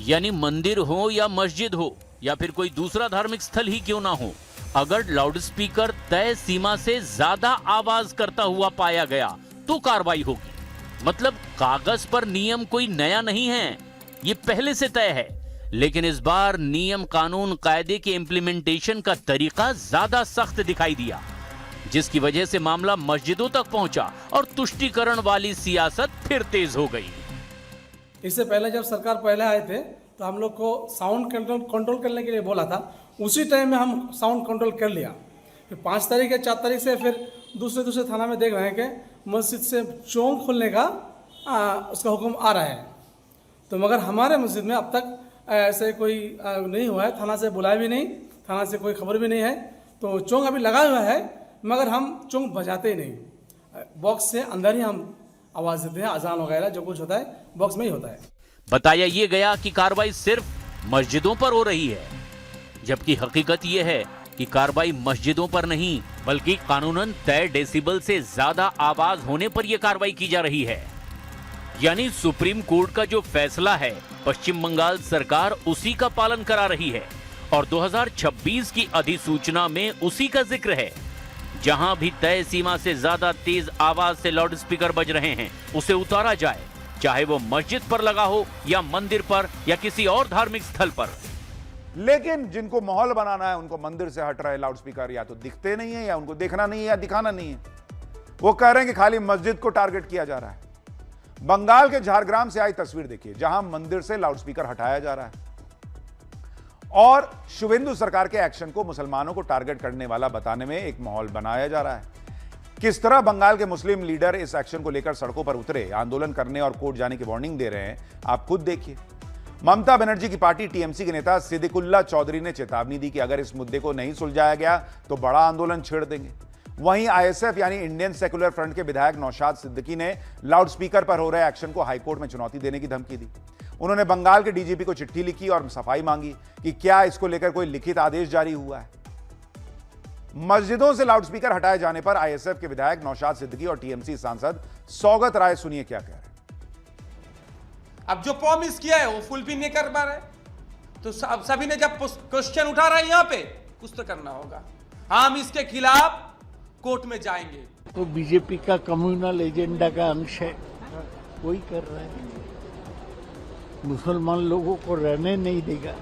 यानी मंदिर हो या मस्जिद हो या फिर कोई दूसरा धार्मिक स्थल ही क्यों ना हो, अगर लाउडस्पीकर तय सीमा से ज्यादा आवाज करता हुआ पाया गया तो कार्रवाई होगी। मतलब कागज पर नियम कोई नया नहीं है, ये पहले से तय है। लेकिन इस बार नियम कानून कायदे के इम्प्लीमेंटेशन का तरीका ज्यादा सख्त दिखाई दिया, जिसकी वजह से मामला मस्जिदों तक पहुंचा और तुष्टीकरण वाली सियासत फिर तेज हो गई। इससे पहले जब सरकार पहले आए थे तो हम लोग को साउंड कंट्रोल करने के लिए बोला था, उसी टाइम में हम साउंड कंट्रोल कर लिया। फिर 5 तारीख या 4 तारीख से फिर दूसरे थाना में देख रहे हैं कि मस्जिद से चौक खोलने का उसका हुक्म आ रहा है। तो मगर हमारे मस्जिद में अब तक ऐसे कोई नहीं हुआ है, थाना से बुलाया भी नहीं, थाना से कोई खबर भी नहीं है। तो चौक अभी लगा हुआ है, मगर हम चौक बजाते ही नहीं, बॉक्स से अंदर ही हम आवाज़ देते हैं। अजान वगैरह जो कुछ होता है बॉक्स में ही होता है। बताया ये गया कि कार्रवाई सिर्फ मस्जिदों पर हो रही है, जबकि हकीकत यह है कि कार्रवाई मस्जिदों पर नहीं बल्कि कानूनन तय डेसिबल से ज्यादा आवाज होने पर यह कार्रवाई की जा रही है। यानी सुप्रीम कोर्ट का जो फैसला है, पश्चिम बंगाल सरकार उसी का पालन करा रही है और 2026 की अधिसूचना में उसी का जिक्र है। जहां भी तय सीमा से ज्यादा तेज आवाज से लाउडस्पीकर बज रहे हैं उसे उतारा जाए, चाहे वो मस्जिद पर लगा हो या मंदिर पर या किसी और धार्मिक स्थल पर। लेकिन जिनको माहौल बनाना है उनको मंदिर से हट रहे लाउडस्पीकर या तो दिखते नहीं है या उनको देखना नहीं है या दिखाना नहीं है। वो कह रहे हैं कि खाली मस्जिद को टारगेट किया जा रहा है। बंगाल के झारग्राम से आई तस्वीर देखिए, जहां मंदिर से लाउडस्पीकर हटाया जा रहा है और शुवेंदु सरकार के एक्शन को मुसलमानों को टारगेट करने वाला बताने में एक माहौल बनाया जा रहा है। किस तरह बंगाल के मुस्लिम लीडर इस एक्शन को लेकर सड़कों पर उतरे, आंदोलन करने और कोर्ट जाने की वार्निंग दे रहे हैं, आप खुद देखिए। ममता बनर्जी की पार्टी टीएमसी के नेता सिद्दीकुल्ला चौधरी ने चेतावनी दी कि अगर इस मुद्दे को नहीं सुलझाया गया तो बड़ा आंदोलन छेड़ देंगे। वहीं आईएसएफ यानी इंडियन सेकुलर फ्रंट के विधायक नौशाद सिद्दीकी ने लाउडस्पीकर पर हो रहे एक्शन को हाईकोर्ट में चुनौती देने की धमकी दी। उन्होंने बंगाल के डीजीपी को चिट्ठी लिखी और सफाई मांगी कि क्या इसको लेकर कोई लिखित आदेश जारी हुआ है। मस्जिदों से लाउडस्पीकर हटाए जाने पर आईएसएफ के विधायक नौशाद सिद्दीकी और टीएमसी सांसद सौगत राय सुनिए क्या कह रहे हैं। अब जो प्रॉमिस किया है वो फुलफिल नहीं कर पा रहे, तो सभी ने जब क्वेश्चन उठा रहा है यहां पे, कुछ तो करना होगा। हम इसके खिलाफ कोर्ट में जाएंगे। तो बीजेपी का कम्युनल एजेंडा का अंश है, वही कर रहा है। मुसलमान लोगों को रहने नहीं देगा,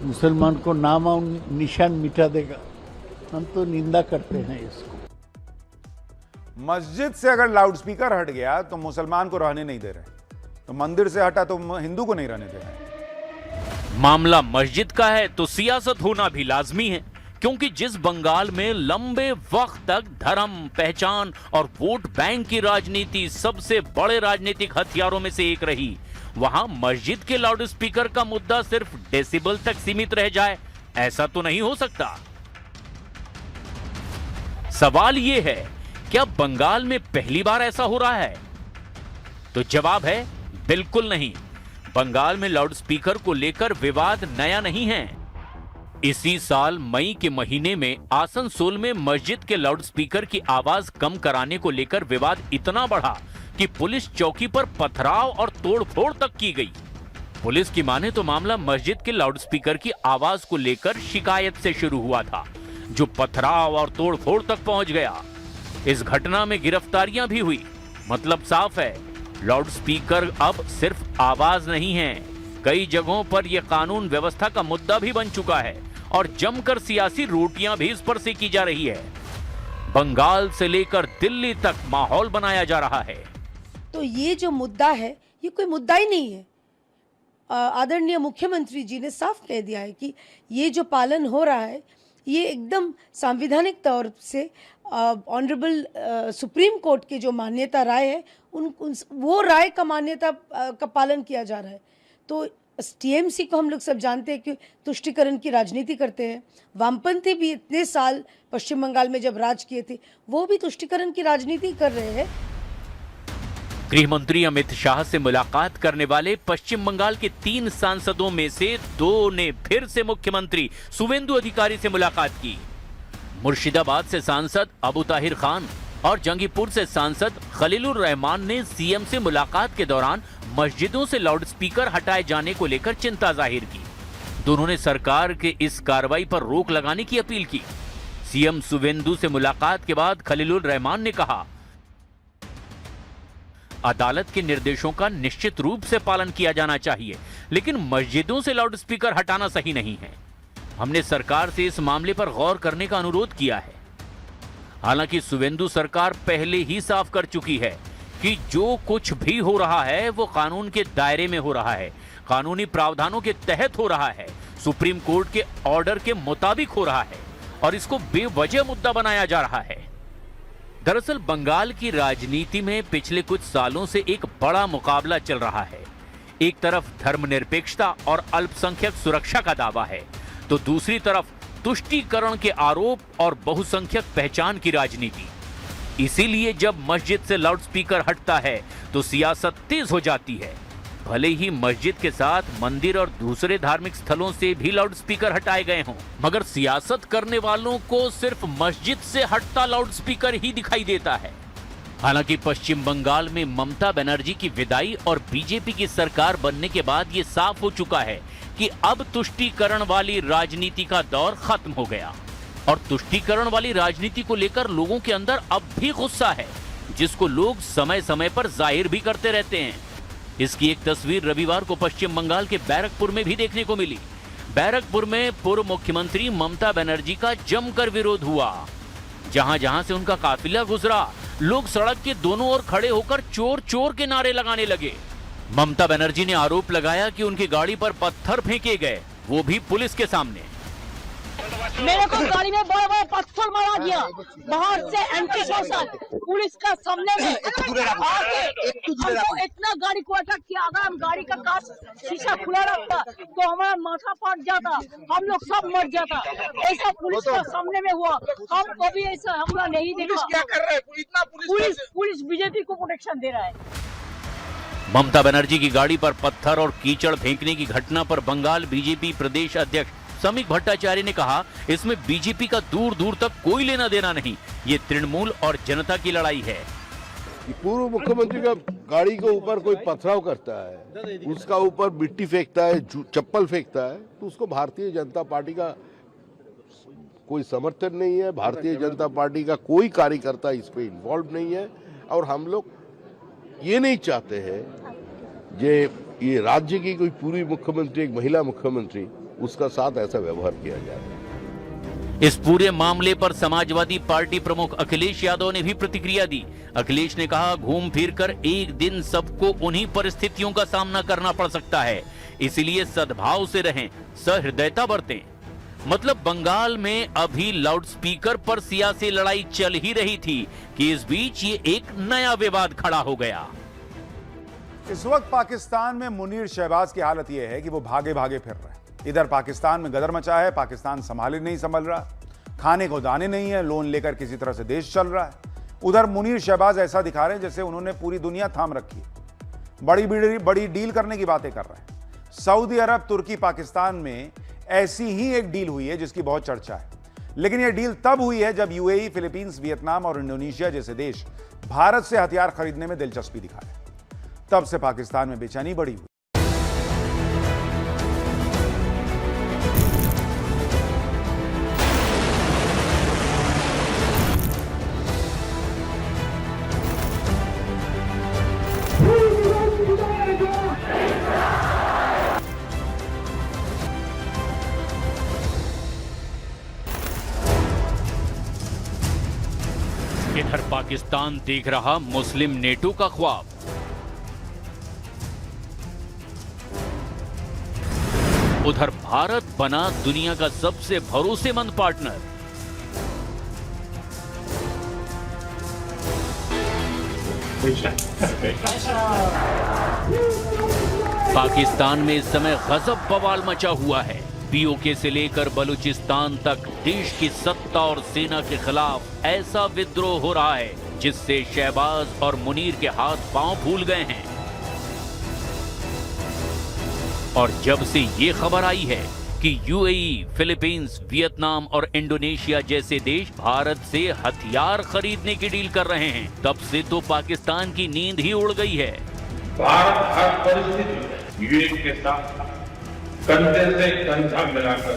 मुसलमान को नाम और निशान मिटा देगा। हम तो निंदा करते हैं इसको। मस्जिद से अगर लाउडस्पीकर हट गया तो मुसलमान को रहने नहीं दे रहे, तो मंदिर से हटा तो हिंदू को नहीं रहने दे रहे। मामला मस्जिद का है तो सियासत होना भी लाजमी है, क्योंकि जिस बंगाल में लंबे वक्त तक धर्म, पहचान और वोट बैंक की राजनीति सबसे बड़े राजनीतिक हथियारों में से एक रही, वहां मस्जिद के लाउडस्पीकर का मुद्दा सिर्फ डेसिबल तक सीमित रह जाए, ऐसा तो नहीं हो सकता। सवाल यह है, क्या बंगाल में पहली बार ऐसा हो रहा है? तो जवाब है बिल्कुल नहीं। बंगाल में लाउडस्पीकर को लेकर विवाद नया नहीं है। इसी साल मई के महीने में आसनसोल में मस्जिद के लाउडस्पीकर की आवाज कम कराने को लेकर विवाद इतना बढ़ा कि पुलिस चौकी पर पथराव और तोड़फोड़ तक की गई। पुलिस की माने तो मामला मस्जिद के लाउडस्पीकर की आवाज को लेकर शिकायत से शुरू हुआ था, जो पथराव और तोड़फोड़ तक पहुंच गया। इस घटना में गिरफ्तारियां भी हुई। मतलब साफ है, लाउडस्पीकर अब सिर्फ आवाज नहीं है, कई जगहों पर यह कानून व्यवस्था का मुद्दा भी बन चुका है और जमकर सियासी रोटियां भी इस पर सेकी जा रही है। बंगाल से लेकर दिल्ली तक माहौल बनाया जा रहा है। तो ये जो मुद्दा है, ये कोई मुद्दा ही नहीं है। आदरणीय मुख्यमंत्री जी ने साफ कह दिया है कि ये जो पालन हो रहा है, ये एकदम संवैधानिक तौर से ऑनरेबल सुप्रीम कोर्ट की जो मान्यता राय है, वो राय का मान्यता का पालन किया जा रहा है। तो टीएमसी को हम लोग सब जानते हैं कि तुष्टीकरण की राजनीति करते हैं। वामपंथी भी इतने साल पश्चिम बंगाल में जब राज किए थे, वो भी तुष्टीकरण की राजनीति कर रहे हैं। गृह मंत्री अमित शाह से मुलाकात करने वाले पश्चिम बंगाल के 3 सांसदों में से 2 ने फिर से मुख्यमंत्री शुवेंदु अधिकारी से मुलाकात की। मुर्शिदाबाद से सांसद अबू ताहिर खान और जंगीपुर से सांसद खलीलुर रहमान ने सीएम से मुलाकात के दौरान मस्जिदों से लाउडस्पीकर हटाए जाने को लेकर चिंता जाहिर की। दोनों ने सरकार के इस कार्रवाई पर रोक लगाने की अपील की। सीएम शुवेंदु से मुलाकात के बाद खलीलुर रहमान ने कहा, अदालत के निर्देशों का निश्चित रूप से पालन किया जाना चाहिए, लेकिन मस्जिदों से लाउडस्पीकर हटाना सही नहीं है। हमने सरकार से इस मामले पर गौर करने का अनुरोध किया है। हालांकि शुवेंदु सरकार पहले ही साफ कर चुकी है कि जो कुछ भी हो रहा है वो कानून के दायरे में हो रहा है, कानूनी प्रावधानों के तहत हो रहा है, सुप्रीम कोर्ट के ऑर्डर के मुताबिक हो रहा है और इसको बेवजह मुद्दा बनाया जा रहा है। दरअसल बंगाल की राजनीति में पिछले कुछ सालों से एक बड़ा मुकाबला चल रहा है। एक तरफ धर्मनिरपेक्षता और अल्पसंख्यक सुरक्षा का दावा है, तो दूसरी तरफ तुष्टीकरण के आरोप और बहुसंख्यक पहचान की राजनीति। इसीलिए जब मस्जिद से लाउडस्पीकर हटता है तो सियासत तेज हो जाती है। भले ही मस्जिद के साथ मंदिर और दूसरे धार्मिक स्थलों से भी लाउडस्पीकर हटाए गए हों, मगर सियासत करने वालों को सिर्फ मस्जिद से हटता लाउडस्पीकर ही दिखाई देता है। हालांकि पश्चिम बंगाल में ममता बनर्जी की विदाई और बीजेपी की सरकार बनने के बाद ये साफ हो चुका है कि अब तुष्टीकरण वाली राजनीति का दौर खत्म हो गया और तुष्टीकरण वाली राजनीति को लेकर लोगों के अंदर अब भी गुस्सा है, जिसको लोग समय समय पर जाहिर भी करते रहते हैं। इसकी एक तस्वीर रविवार को पश्चिम बंगाल के बैरकपुर में भी देखने को मिली। बैरकपुर में पूर्व मुख्यमंत्री ममता बनर्जी का जमकर विरोध हुआ। जहां जहां से उनका काफिला गुजरा, लोग सड़क के दोनों ओर खड़े होकर चोर चोर के नारे लगाने लगे। ममता बनर्जी ने आरोप लगाया कि उनकी गाड़ी पर पत्थर फेंके गए, वो भी पुलिस के सामने। मेरे को गाड़ी में बड़ा बड़ा पत्थर मारा गया बाहर से, एंटी सोशल पुलिस का सामने में हमको इतना गाड़ी को अटैक किया। अगर हम गाड़ी का कांच शीशा खुला रखता तो हमारा माथा फट जाता, हम लोग सब मर जाता। ऐसा पुलिस का सामने में हुआ, हम कभी ऐसा हमला नहीं देखा। क्या कर रहे हैं इतना? पुलिस बीजेपी को प्रोटेक्शन दे रहा है। ममता बनर्जी की गाड़ी पर पत्थर और कीचड़ फेंकने की घटना पर बंगाल बीजेपी प्रदेश अध्यक्ष समीक भट्टाचार्य ने कहा, इसमें बीजेपी का दूर दूर तक कोई लेना देना नहीं, ये तृणमूल और जनता की लड़ाई है। पूर्व मुख्यमंत्री का गाड़ी के ऊपर कोई पथराव करता है, उसका ऊपर मिट्टी फेंकता है, चप्पल फेंकता है, तो उसको भारतीय जनता पार्टी का कोई समर्थन नहीं है। भारतीय जनता पार्टी का कोई कार्यकर्ता इस पे इन्वॉल्व नहीं है और हम लोग ये नहीं चाहते हैं ये राज्य की कोई पूर्व मुख्यमंत्री, एक महिला मुख्यमंत्री, उसका साथ ऐसा व्यवहार किया जाए। इस पूरे मामले पर समाजवादी पार्टी प्रमुख अखिलेश यादव ने भी प्रतिक्रिया दी। अखिलेश ने कहा, घूम फिरकर एक दिन सबको उन्हीं परिस्थितियों का सामना करना पड़ सकता है, इसलिए सद्भाव से रहें, सहृदयता बरतें। मतलब बंगाल में अभी लाउडस्पीकर पर सियासी लड़ाई चल ही रही थी कि इस बीच ये एक नया विवाद खड़ा हो गया। इस वक्त पाकिस्तान में मुनीर शहबाज की हालत यह है कि वो भागे भागे फिर रहे हैं। इधर पाकिस्तान में गदर मचा है, पाकिस्तान संभाले नहीं संभल रहा, खाने को दाने नहीं है, लोन लेकर किसी तरह से देश चल रहा है। उधर मुनीर शहबाज ऐसा दिखा रहे हैं जैसे उन्होंने पूरी दुनिया थाम रखी है, बड़ी डील करने की बातें कर रहे हैं। सऊदी अरब, तुर्की, पाकिस्तान में ऐसी ही एक डील हुई है जिसकी बहुत चर्चा है, लेकिन यह डील तब हुई है जब यूएई, फिलीपींस, वियतनाम और इंडोनेशिया जैसे देश भारत से हथियार खरीदने में दिलचस्पी दिखा रहे। तब से पाकिस्तान में बेचैनी बढ़ी हुई। इधर पाकिस्तान देख रहा मुस्लिम नेटो का ख्वाब। उधर भारत बना दुनिया का सबसे भरोसेमंद पार्टनर। पाकिस्तान में इस समय गजब बवाल मचा हुआ है। पीओके से लेकर बलूचिस्तान तक देश की सत्ता और सेना के खिलाफ ऐसा विद्रोह हो रहा है जिससे शहबाज और मुनीर के हाथ पांव फूल गए हैं। और जब से ये खबर आई है कि यूएई, फिलीपींस, वियतनाम और इंडोनेशिया जैसे देश भारत से हथियार खरीदने की डील कर रहे हैं, तब से तो पाकिस्तान की नींद ही उड़ गई है। भारत हर परिस्थिति में यूएई के साथ कंधे से कंधा मिलाकर।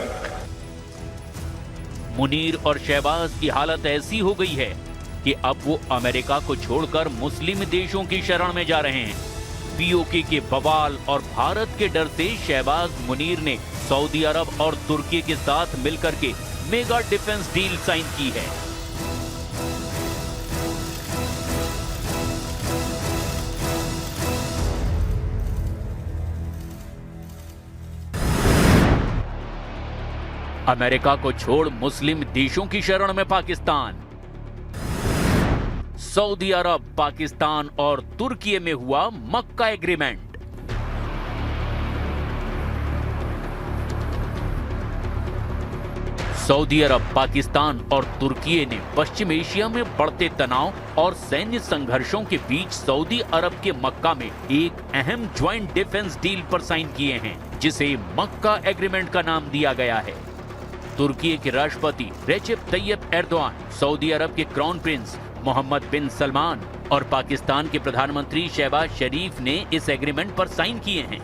मुनीर और शहबाज की हालत ऐसी हो गई है कि अब वो अमेरिका को छोड़कर मुस्लिम देशों की शरण में जा रहे हैं। पीओके के बवाल और भारत के डर से शहबाज मुनीर ने सऊदी अरब और तुर्की के साथ मिलकर के मेगा डिफेंस डील साइन की है। अमेरिका को छोड़ मुस्लिम देशों की शरण में पाकिस्तान। सऊदी अरब, पाकिस्तान और तुर्की में हुआ मक्का एग्रीमेंट। सऊदी अरब, पाकिस्तान और तुर्की ने पश्चिम एशिया में बढ़ते तनाव और सैन्य संघर्षों के बीच सऊदी अरब के मक्का में एक अहम ज्वाइंट डिफेंस डील पर साइन किए हैं, जिसे मक्का एग्रीमेंट का नाम दिया गया है। तुर्की के राष्ट्रपति रेजेप तैयब एर्दोआन, सऊदी अरब के क्राउन प्रिंस मोहम्मद बिन सलमान और पाकिस्तान के प्रधानमंत्री शहबाज शरीफ ने इस एग्रीमेंट पर साइन किए हैं।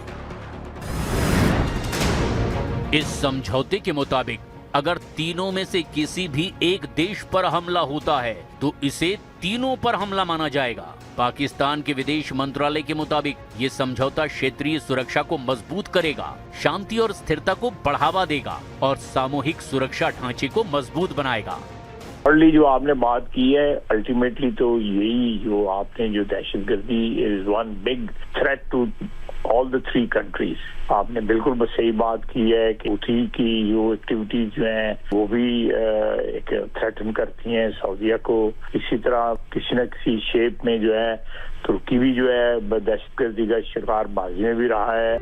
इस समझौते के मुताबिक अगर तीनों में से किसी भी एक देश पर हमला होता है तो इसे तीनों पर हमला माना जाएगा। पाकिस्तान के विदेश मंत्रालय के मुताबिक ये समझौता क्षेत्रीय सुरक्षा को मजबूत करेगा, शांति और स्थिरता को बढ़ावा देगा और सामूहिक सुरक्षा ढांचे को मजबूत बनाएगा। जो आपने बात की है, अल्टीमेटली तो यही जो आपने जो दहशतगर्दी is one big threat to all the 3 countries. आपने बिल्कुल बस सही बात की है कि हुती की जो एक्टिविटीज जो हैं वो भी एक थ्रेटन करती हैं सऊदीया को। इसी तरह किसी न किसी शेप में जो है तुर्की भी जो है दहशतगर्दी का शिकार माजी में भी रहा है।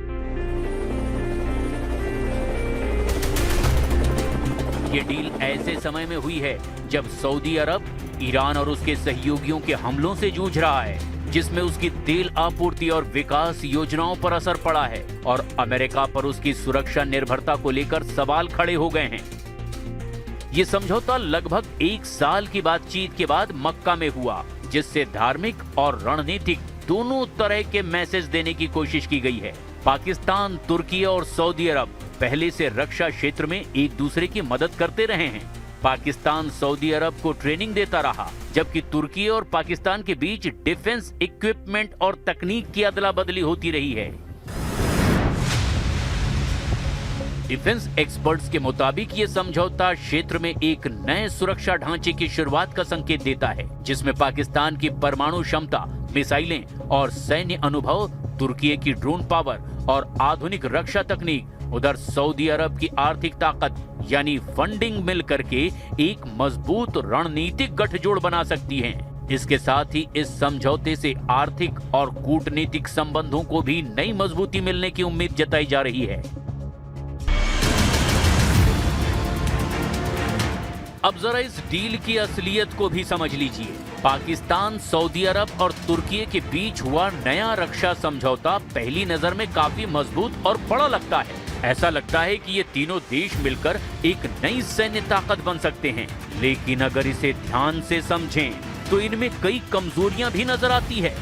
ये डील ऐसे समय में हुई है जब सऊदी अरब ईरान और उसके सहयोगियों के हमलों से जूझ रहा है, जिसमें उसकी तेल आपूर्ति और विकास योजनाओं पर असर पड़ा है और अमेरिका पर उसकी सुरक्षा निर्भरता को लेकर सवाल खड़े हो गए हैं। ये समझौता लगभग 1 साल की बातचीत के बाद मक्का में हुआ, जिससे धार्मिक और रणनीतिक दोनों तरह के मैसेज देने की कोशिश की गई है। पाकिस्तान, तुर्की और सऊदी अरब पहले से रक्षा क्षेत्र में एक दूसरे की मदद करते रहे हैं। पाकिस्तान सऊदी अरब को ट्रेनिंग देता रहा, जबकि तुर्की और पाकिस्तान के बीच डिफेंस इक्विपमेंट और तकनीक की अदला बदली होती रही है। डिफेंस एक्सपर्ट्स के मुताबिक ये समझौता क्षेत्र में एक नए सुरक्षा ढांचे की शुरुआत का संकेत देता है, जिसमें पाकिस्तान की परमाणु क्षमता, मिसाइलें और सैन्य अनुभव, तुर्की की ड्रोन पावर और आधुनिक रक्षा तकनीक, उधर सऊदी अरब की आर्थिक ताकत यानी फंडिंग मिल करके एक मजबूत रणनीतिक गठजोड़ बना सकती हैं। इसके साथ ही इस समझौते से आर्थिक और कूटनीतिक संबंधों को भी नई मजबूती मिलने की उम्मीद जताई जा रही है। अब जरा इस डील की असलियत को भी समझ लीजिए। पाकिस्तान, सऊदी अरब और तुर्की के बीच हुआ नया रक्षा समझौता पहली नजर में काफी मजबूत और बड़ा लगता है। ऐसा लगता है कि ये तीनों देश मिलकर एक नई सैन्य ताकत बन सकते हैं, लेकिन अगर इसे ध्यान से समझें तो इनमें कई कमजोरियां भी नजर आती है।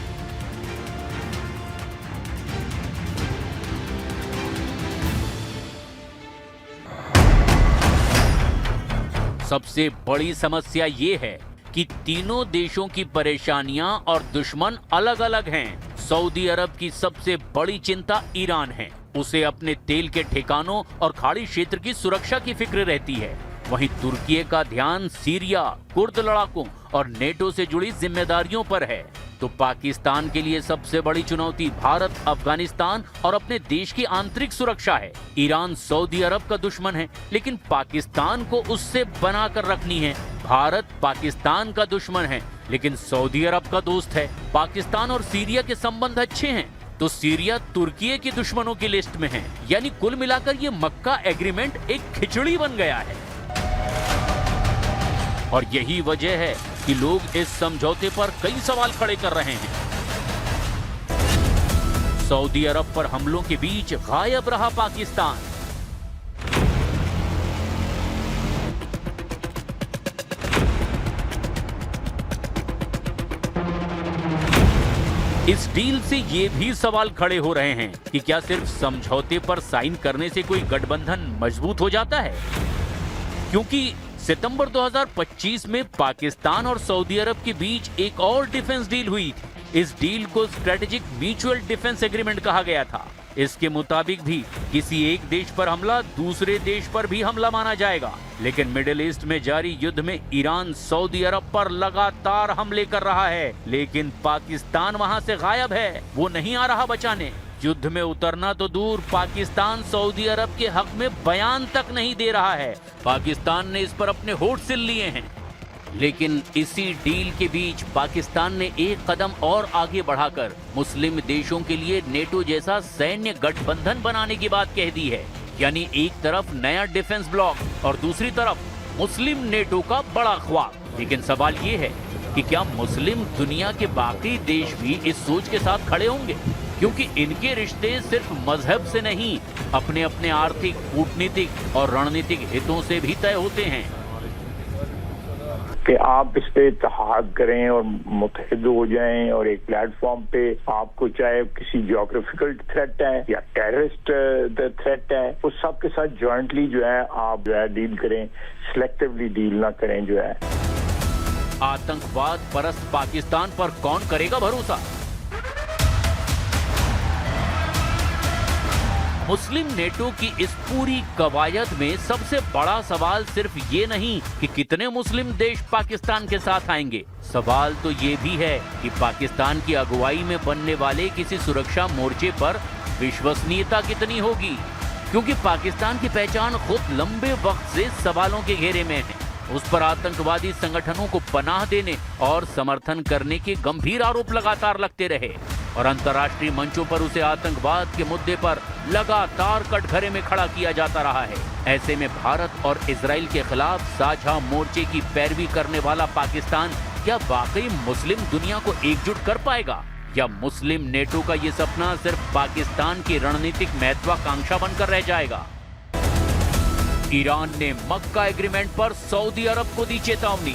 सबसे बड़ी समस्या ये है कि तीनों देशों की परेशानियां और दुश्मन अलग अलग हैं। सऊदी अरब की सबसे बड़ी चिंता ईरान है। उसे अपने तेल के ठिकानों और खाड़ी क्षेत्र की सुरक्षा की फिक्र रहती है। वहीं तुर्की का ध्यान सीरिया, कुर्द लड़ाकों और नेटो से जुड़ी जिम्मेदारियों पर है। तो पाकिस्तान के लिए सबसे बड़ी चुनौती भारत, अफगानिस्तान और अपने देश की आंतरिक सुरक्षा है। ईरान सऊदी अरब का दुश्मन है, लेकिन पाकिस्तान को उससे बनाकर रखनी है। भारत पाकिस्तान का दुश्मन है, लेकिन सऊदी अरब का दोस्त है। पाकिस्तान और सीरिया के संबंध अच्छे हैं, तो सीरिया तुर्की के दुश्मनों की लिस्ट में है। यानी कुल मिलाकर ये मक्का एग्रीमेंट एक खिचड़ी बन गया है। और यही वजह है कि लोग इस समझौते पर कई सवाल खड़े कर रहे हैं। सऊदी अरब पर हमलों के बीच गायब रहा पाकिस्तान। इस डील से ये भी सवाल खड़े हो रहे हैं कि क्या सिर्फ समझौते पर साइन करने से कोई गठबंधन मजबूत हो जाता है? क्योंकि सितंबर 2025 में पाकिस्तान और सऊदी अरब के बीच एक और डिफेंस डील हुई थी। इस डील को स्ट्रेटेजिक म्यूचुअल डिफेंस एग्रीमेंट कहा गया था। इसके मुताबिक भी किसी एक देश पर हमला दूसरे देश पर भी हमला माना जाएगा। लेकिन मिडिल ईस्ट में जारी युद्ध में ईरान सऊदी अरब पर लगातार हमले कर रहा है, लेकिन पाकिस्तान वहां से गायब है। वो नहीं आ रहा बचाने। युद्ध में उतरना तो दूर, पाकिस्तान सऊदी अरब के हक में बयान तक नहीं दे रहा है। पाकिस्तान ने इस पर अपने होठ सिल लिए हैं। लेकिन इसी डील के बीच पाकिस्तान ने एक कदम और आगे बढ़ाकर मुस्लिम देशों के लिए नेटो जैसा सैन्य गठबंधन बनाने की बात कह दी है। यानी एक तरफ नया डिफेंस ब्लॉक और दूसरी तरफ मुस्लिम नेटो का बड़ा ख्वाब। लेकिन सवाल ये है कि क्या मुस्लिम दुनिया के बाकी देश भी इस सोच के साथ खड़े होंगे? क्योंकि इनके रिश्ते सिर्फ मजहब से नहीं, अपने अपने आर्थिक, कूटनीतिक और रणनीतिक हितों से भी तय होते हैं। कि आप इस पे इत्तेहाद करें और मुत्तहिद हो जाएं और एक प्लेटफॉर्म पे आपको चाहे किसी ज्योग्राफिकल थ्रेट है या टेररिस्ट थ्रेट है, उस सब के साथ जॉइंटली जो है आप जो है डील करें, सिलेक्टिवली डील ना करें जो है। आतंकवाद परस्त पाकिस्तान पर कौन करेगा भरोसा? मुस्लिम नेटो की इस पूरी कवायद में सबसे बड़ा सवाल सिर्फ ये नहीं कि कितने मुस्लिम देश पाकिस्तान के साथ आएंगे। सवाल तो ये भी है कि पाकिस्तान की अगुवाई में बनने वाले किसी सुरक्षा मोर्चे पर विश्वसनीयता कितनी होगी? क्योंकि पाकिस्तान की पहचान खुद लंबे वक्त से सवालों के घेरे में है। उस पर आतंकवादी संगठनों को पनाह देने और समर्थन करने के गंभीर आरोप लगातार लगते रहे और अंतर्राष्ट्रीय मंचों पर उसे आतंकवाद के मुद्दे पर लगातार कटघरे में खड़ा किया जाता रहा है। ऐसे में भारत और इजराइल के खिलाफ साझा मोर्चे की पैरवी करने वाला पाकिस्तान क्या वाकई मुस्लिम दुनिया को एकजुट कर पाएगा, या मुस्लिम नेटो का ये सपना सिर्फ पाकिस्तान की रणनीतिक महत्वाकांक्षा बनकर रह जाएगा? ईरान ने मक्का एग्रीमेंट पर सऊदी अरब को दी चेतावनी।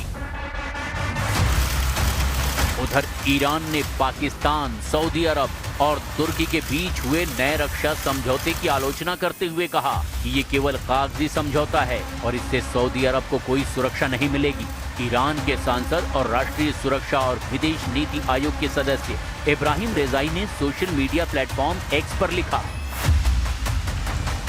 उधर ईरान ने पाकिस्तान, सऊदी अरब और तुर्की के बीच हुए नए रक्षा समझौते की आलोचना करते हुए कहा कि ये केवल कागजी समझौता है और इससे सऊदी अरब को कोई सुरक्षा नहीं मिलेगी। ईरान के सांसद और राष्ट्रीय सुरक्षा और विदेश नीति आयोग के सदस्य इब्राहिम रेजाई ने सोशल मीडिया प्लेटफॉर्म एक्स पर लिखा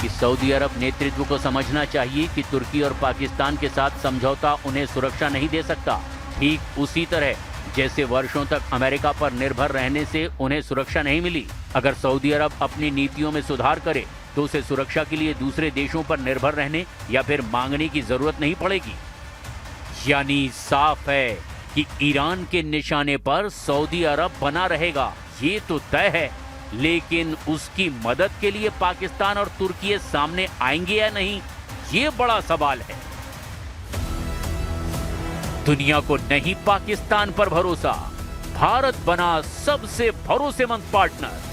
कि सऊदी अरब नेतृत्व को समझना चाहिए कि तुर्की और पाकिस्तान के साथ समझौता उन्हें सुरक्षा नहीं दे सकता, ठीक उसी तरह जैसे वर्षों तक अमेरिका पर निर्भर रहने से उन्हें सुरक्षा नहीं मिली। अगर सऊदी अरब अपनी नीतियों में सुधार करे तो उसे सुरक्षा के लिए दूसरे देशों पर निर्भर रहने या फिर मांगने की जरूरत नहीं पड़ेगी। यानी साफ है कि ईरान के निशाने पर सऊदी अरब बना रहेगा, ये तो तय है। लेकिन उसकी मदद के लिए पाकिस्तान और तुर्की सामने आएंगे या नहीं, ये बड़ा सवाल है। दुनिया को नहीं पाकिस्तान पर भरोसा, भारत बना सबसे भरोसेमंद पार्टनर।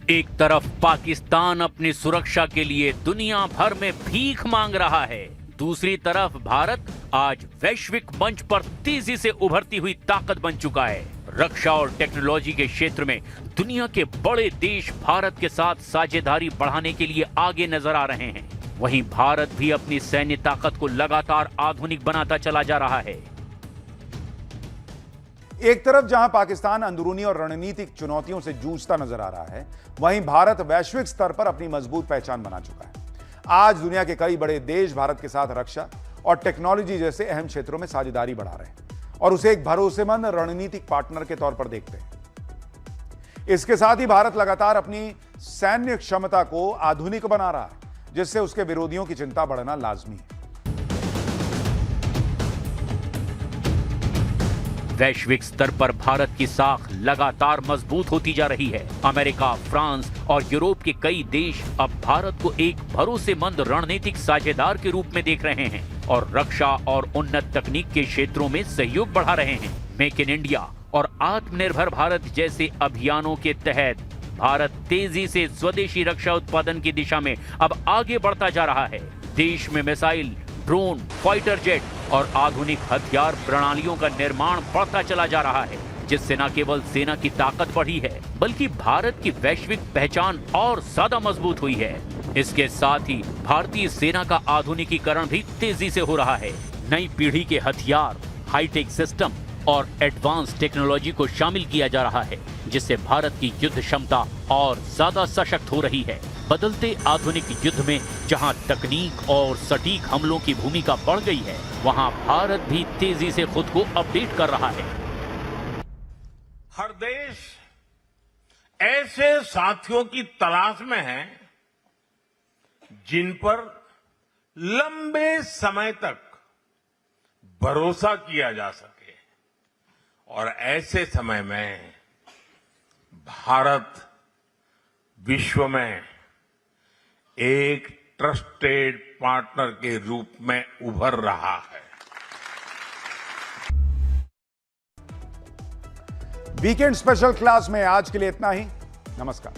एक तरफ पाकिस्तान अपनी सुरक्षा के लिए दुनिया भर में भीख मांग रहा है, दूसरी तरफ भारत आज वैश्विक मंच पर तेजी से उभरती हुई ताकत बन चुका है। रक्षा और टेक्नोलॉजी के क्षेत्र में दुनिया के बड़े देश भारत के साथ साझेदारी बढ़ाने के लिए आगे नजर आ रहे हैं। वहीं भारत भी अपनी सैन्य ताकत को लगातार आधुनिक बनाता चला जा रहा है। एक तरफ जहां पाकिस्तान अंदरूनी और रणनीतिक चुनौतियों से जूझता नजर आ रहा है, वहीं भारत वैश्विक स्तर पर अपनी मजबूत पहचान बना चुका है। आज दुनिया के कई बड़े देश भारत के साथ रक्षा और टेक्नोलॉजी जैसे अहम क्षेत्रों में साझेदारी बढ़ा रहे हैं और उसे एक भरोसेमंद रणनीतिक पार्टनर के तौर पर देखते हैं। इसके साथ ही भारत लगातार अपनी सैन्य क्षमता को आधुनिक बना रहा है, जिससे उसके विरोधियों की चिंता बढ़ना लाजमी है। वैश्विक स्तर पर भारत की साख लगातार मजबूत होती जा रही है। अमेरिका, फ्रांस और यूरोप के कई देश अब भारत को एक भरोसेमंद रणनीतिक साझेदार के रूप में देख रहे हैं और रक्षा और उन्नत तकनीक के क्षेत्रों में सहयोग बढ़ा रहे हैं। मेक इन इंडिया और आत्मनिर्भर भारत जैसे अभियानों के तहत भारत तेजी से स्वदेशी रक्षा उत्पादन की दिशा में अब आगे बढ़ता जा रहा है। देश में मिसाइल, ड्रोन, फाइटर जेट और आधुनिक हथियार प्रणालियों का निर्माण बढ़ता चला जा रहा है, जिससे न केवल सेना की ताकत बढ़ी है बल्कि भारत की वैश्विक पहचान और ज्यादा मजबूत हुई है। इसके साथ ही भारतीय सेना का आधुनिकीकरण भी तेजी से हो रहा है। नई पीढ़ी के हथियार, हाईटेक सिस्टम और एडवांस टेक्नोलॉजी को शामिल किया जा रहा है, जिससे भारत की युद्ध क्षमता और ज्यादा सशक्त हो रही है। बदलते आधुनिक युद्ध में जहां तकनीक और सटीक हमलों की भूमिका बढ़ गई है, वहां भारत भी तेजी से खुद को अपडेट कर रहा है। हर देश ऐसे साथियों की तलाश में है जिन पर लंबे समय तक भरोसा किया जा सके, और ऐसे समय में भारत विश्व में एक ट्रस्टेड पार्टनर के रूप में उभर रहा है। वीकेंड स्पेशल क्लास में आज के लिए इतना ही। नमस्कार।